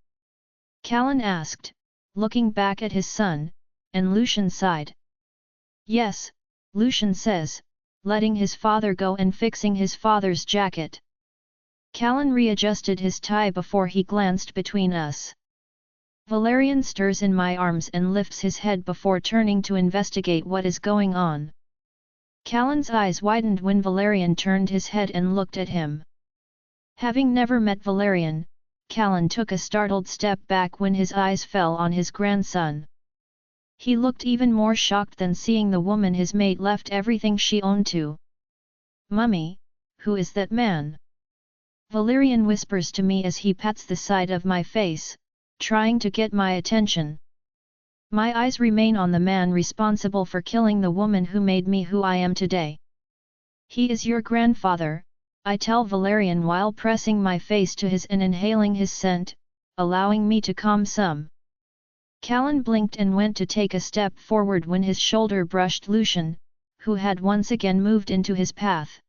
Callan asked, looking back at his son, and Lucian sighed. Yes, Lucian says, letting his father go and fixing his father's jacket. Callan readjusted his tie before he glanced between us. Valerian stirs in my arms and lifts his head before turning to investigate what is going on. Callan's eyes widened when Valerian turned his head and looked at him. Having never met Valerian, Callan took a startled step back when his eyes fell on his grandson. He looked even more shocked than seeing the woman his mate left everything she owned to. Mummy, who is that man? Valerian whispers to me as he pats the side of my face, trying to get my attention. My eyes remain on the man responsible for killing the woman who made me who I am today. He is your grandfather, I tell Valerian while pressing my face to his and inhaling his scent, allowing me to calm some. Callan blinked and went to take a step forward when his shoulder brushed Lucian, who had once again moved into his path.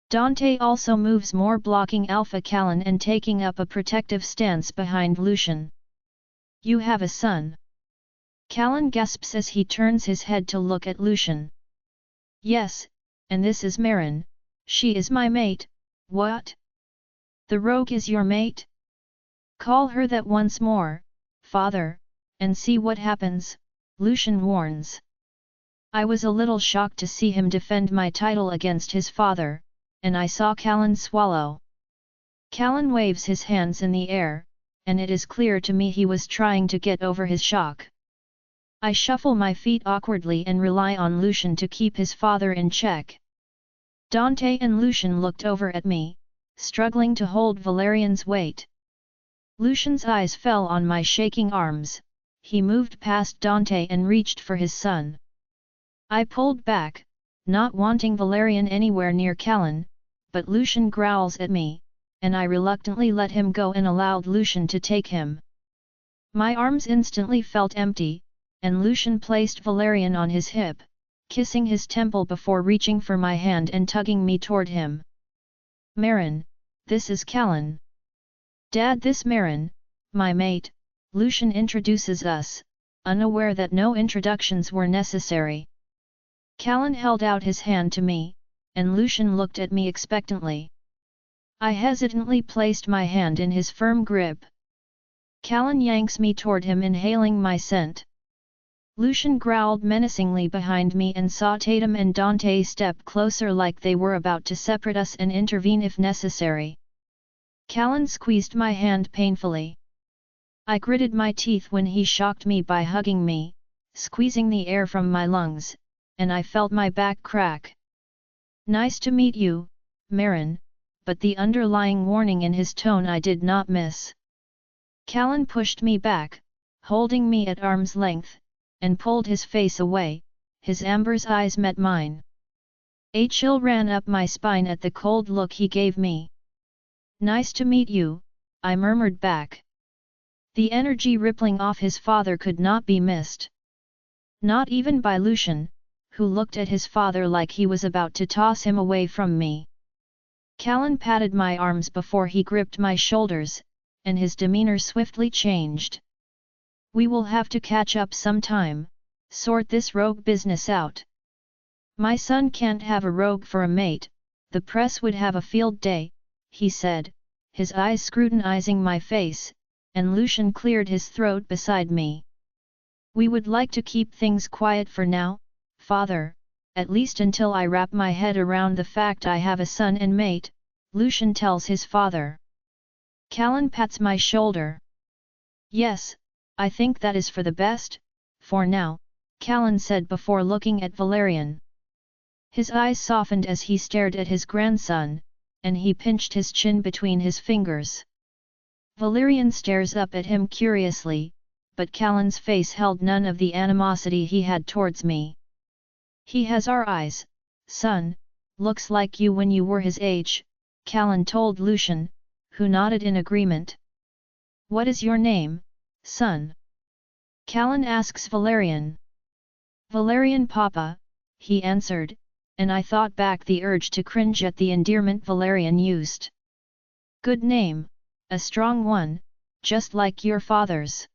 Dante also moves more, blocking Alpha Callan and taking up a protective stance behind Lucian. You have a son. Callan gasps as he turns his head to look at Lucian. Yes, and this is Marin, she is my mate. What? The rogue is your mate? Call her that once more, father, and see what happens, Lucian warns. I was a little shocked to see him defend my title against his father, and I saw Callan swallow. Callan waves his hands in the air, and it is clear to me he was trying to get over his shock. I shuffle my feet awkwardly and rely on Lucian to keep his father in check. Dante and Lucian looked over at me, struggling to hold Valerian's weight. Lucian's eyes fell on my shaking arms. He moved past Dante and reached for his son. I pulled back, not wanting Valerian anywhere near Callan, but Lucian growls at me, and I reluctantly let him go and allowed Lucian to take him. My arms instantly felt empty, and Lucian placed Valerian on his hip, kissing his temple before reaching for my hand and tugging me toward him. Marin, this is Callan. Dad, this Marin, my mate, Lucian introduces us, unaware that no introductions were necessary. Callan held out his hand to me, and Lucian looked at me expectantly. I hesitantly placed my hand in his firm grip. Callan yanks me toward him, inhaling my scent. Lucian growled menacingly behind me and saw Tatum and Dante step closer like they were about to separate us and intervene if necessary. Callan squeezed my hand painfully. I gritted my teeth when he shocked me by hugging me, squeezing the air from my lungs, and I felt my back crack. Nice to meet you, Marin, but the underlying warning in his tone I did not miss. Callan pushed me back, holding me at arm's length, and pulled his face away. His Embers eyes met mine. A chill ran up my spine at the cold look he gave me. Nice to meet you, I murmured back. The energy rippling off his father could not be missed. Not even by Lucian, who looked at his father like he was about to toss him away from me. Callan patted my arms before he gripped my shoulders, and his demeanor swiftly changed. We will have to catch up sometime, sort this rogue business out. My son can't have a rogue for a mate, the press would have a field day, he said, his eyes scrutinizing my face, and Lucian cleared his throat beside me. We would like to keep things quiet for now, father, at least until I wrap my head around the fact I have a son and mate, Lucian tells his father. Callan pats my shoulder. Yes, I think that is for the best, for now, Callan said before looking at Valerian. His eyes softened as he stared at his grandson, and he pinched his chin between his fingers. Valerian stares up at him curiously, but Callan's face held none of the animosity he had towards me. He has our eyes, son, looks like you when you were his age, Callan told Lucian, who nodded in agreement. What is your name, son? Callan asks Valerian. Valerian Papa, he answered, and I thought back the urge to cringe at the endearment Valerian used. Good name, a strong one, just like your father's.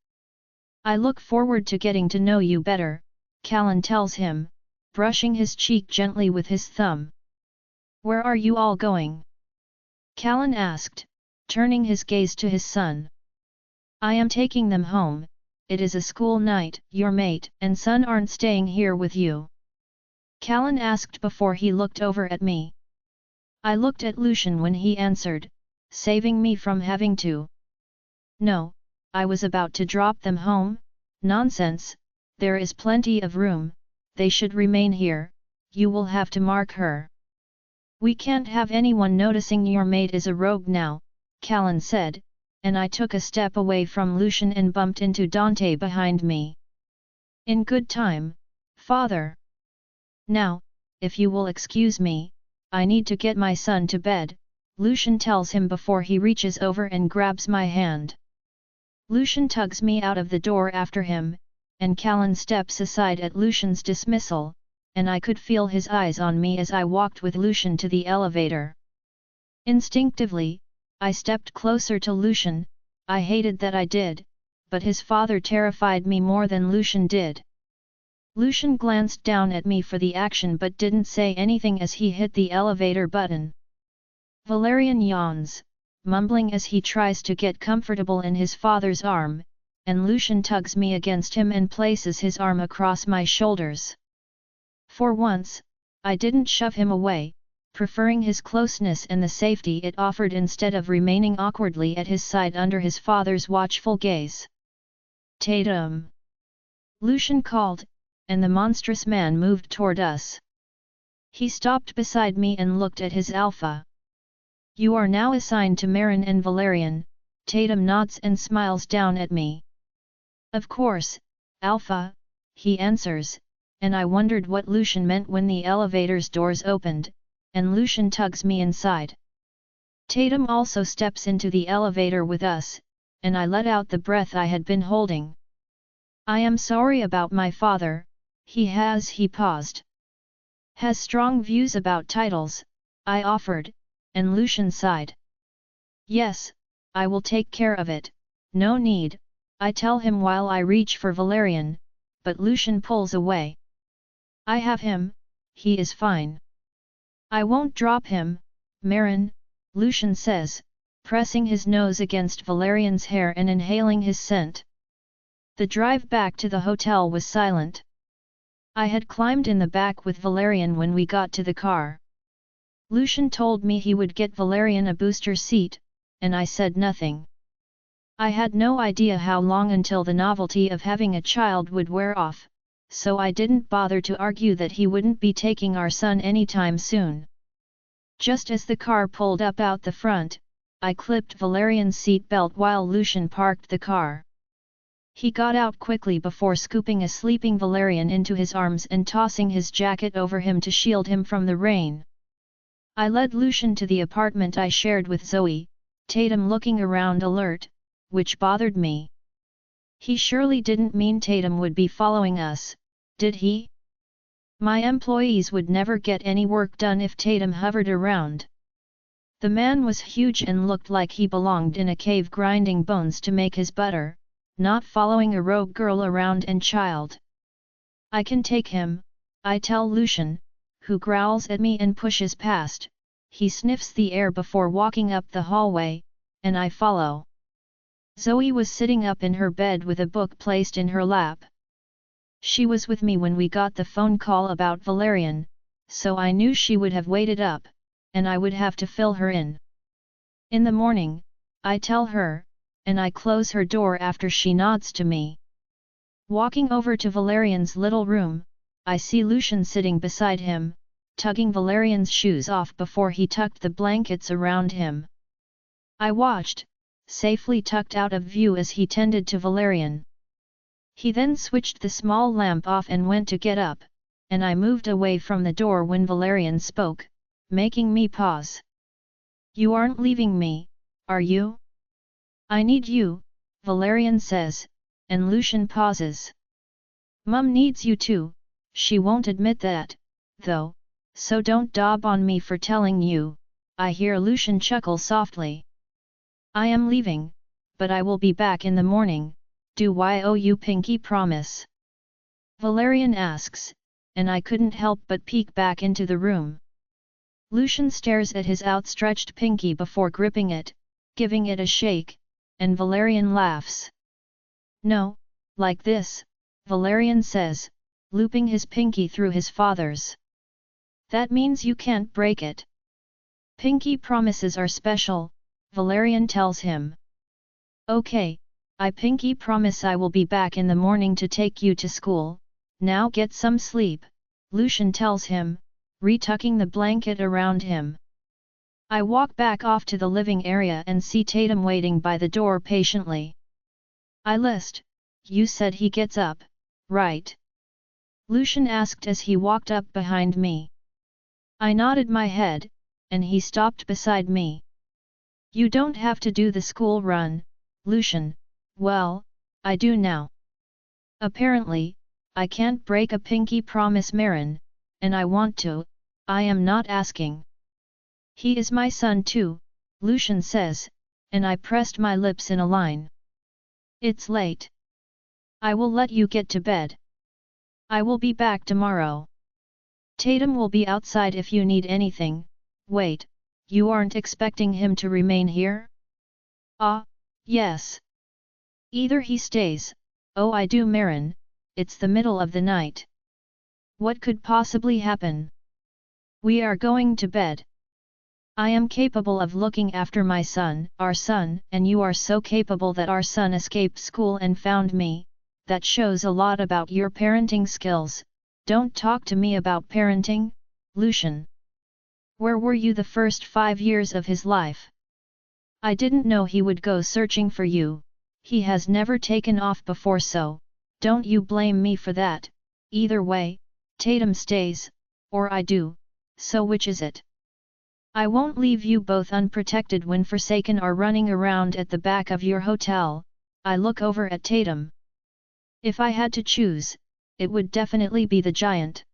I look forward to getting to know you better, Callan tells him, brushing his cheek gently with his thumb. Where are you all going? Callan asked, turning his gaze to his son. I am taking them home. It is a school night. Your mate and son aren't staying here with you? Callan asked before he looked over at me. I looked at Lucian when he answered, saving me from having to. No, I was about to drop them home. Nonsense, there is plenty of room, they should remain here, you will have to mark her. We can't have anyone noticing your mate is a rogue now, Callan said, and I took a step away from Lucian and bumped into Dante behind me. In good time, father. Now, if you will excuse me, I need to get my son to bed, Lucian tells him before he reaches over and grabs my hand. Lucian tugs me out of the door after him, and Callan steps aside at Lucian's dismissal, and I could feel his eyes on me as I walked with Lucian to the elevator. Instinctively, I stepped closer to Lucian. I hated that I did, but his father terrified me more than Lucian did. Lucian glanced down at me for the action but didn't say anything as he hit the elevator button. Valerian yawns, mumbling as he tries to get comfortable in his father's arm, and Lucian tugs me against him and places his arm across my shoulders. For once, I didn't shove him away, preferring his closeness and the safety it offered instead of remaining awkwardly at his side under his father's watchful gaze. Tatum! Lucian called, and the monstrous man moved toward us. He stopped beside me and looked at his alpha. You are now assigned to Marin and Valerian, Tatum nods and smiles down at me. Of course, Alpha, he answers, and I wondered what Lucian meant when the elevator's doors opened, and Lucian tugs me inside. Tatum also steps into the elevator with us, and I let out the breath I had been holding. I am sorry about my father, he paused. Has strong views about titles, I offered, and Lucian sighed. Yes, I will take care of it, no need, I tell him while I reach for Valerian, but Lucian pulls away. I have him, he is fine. I won't drop him, Marin, Lucian says, pressing his nose against Valerian's hair and inhaling his scent. The drive back to the hotel was silent. I had climbed in the back with Valerian when we got to the car. Lucian told me he would get Valerian a booster seat, and I said nothing. I had no idea how long until the novelty of having a child would wear off, so I didn't bother to argue that he wouldn't be taking our son anytime soon. Just as the car pulled up out the front, I clipped Valerian's seat belt while Lucian parked the car. He got out quickly before scooping a sleeping Valerian into his arms and tossing his jacket over him to shield him from the rain. I led Lucian to the apartment I shared with Zoe, Tatum looking around alert, which bothered me. He surely didn't mean Tatum would be following us, did he? My employees would never get any work done if Tatum hovered around. The man was huge and looked like he belonged in a cave grinding bones to make his butter, not following a rogue girl around and child. I can take him, I tell Lucian, who growls at me and pushes past. He sniffs the air before walking up the hallway, and I follow. Zoe was sitting up in her bed with a book placed in her lap. She was with me when we got the phone call about Valerian, so I knew she would have waited up, and I would have to fill her in. In the morning, I tell her, and I close her door after she nods to me. Walking over to Valerian's little room, I see Lucian sitting beside him, tugging Valerian's shoes off before he tucked the blankets around him. I watched, safely tucked out of view as he tended to Valerian. He then switched the small lamp off and went to get up, and I moved away from the door when Valerian spoke, making me pause. You aren't leaving me, are you? I need you, Valerian says, and Lucian pauses. Mum needs you too, she won't admit that, though, so don't dob on me for telling you, I hear Lucian chuckle softly. I am leaving, but I will be back in the morning, do I owe you pinky promise? Valerian asks, and I couldn't help but peek back into the room. Lucian stares at his outstretched pinky before gripping it, giving it a shake, and Valerian laughs. No, like this, Valerian says, looping his pinky through his father's. That means you can't break it. Pinky promises are special, Valerian tells him. Okay, I pinky promise I will be back in the morning to take you to school, now get some sleep, Lucian tells him, retucking the blanket around him. I walk back off to the living area and see Tatum waiting by the door patiently. I list, you said he gets up, right? Lucian asked as he walked up behind me. I nodded my head, and he stopped beside me. You don't have to do the school run, Lucian, well, I do now. Apparently, I can't break a pinky promise Marin, and I want to, I am not asking. He is my son too, Lucian says, and I pressed my lips in a line. It's late. I will let you get to bed. I will be back tomorrow. Tatum will be outside if you need anything. Wait, you aren't expecting him to remain here? Ah, yes. Either he stays, oh I do Marin, it's the middle of the night. What could possibly happen? We are going to bed. I am capable of looking after my son, our son, and you are so capable that our son escaped school and found me, that shows a lot about your parenting skills. Don't talk to me about parenting, Lucian. Where were you the first 5 years of his life? I didn't know he would go searching for you, he has never taken off before so, don't you blame me for that, either way, Tatum stays, or I do, so which is it? I won't leave you both unprotected when Forsaken are running around at the back of your hotel. I look over at Tatum. If I had to choose, it would definitely be the giant.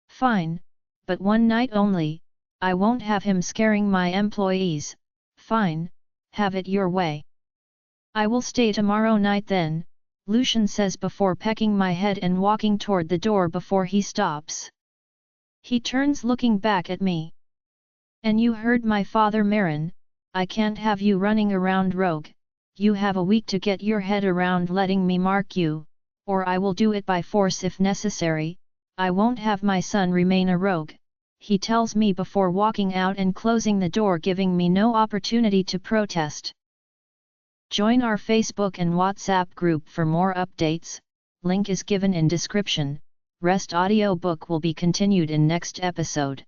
Fine, but one night only, I won't have him scaring my employees. Fine, have it your way. I will stay tomorrow night then, Lucian says before pecking my head and walking toward the door before he stops. He turns looking back at me. And you heard my father Marin, I can't have you running around rogue, you have a week to get your head around letting me mark you, or I will do it by force if necessary. I won't have my son remain a rogue, he tells me before walking out and closing the door, giving me no opportunity to protest. Join our Facebook and WhatsApp group for more updates, link is given in description. Rest audiobook will be continued in next episode.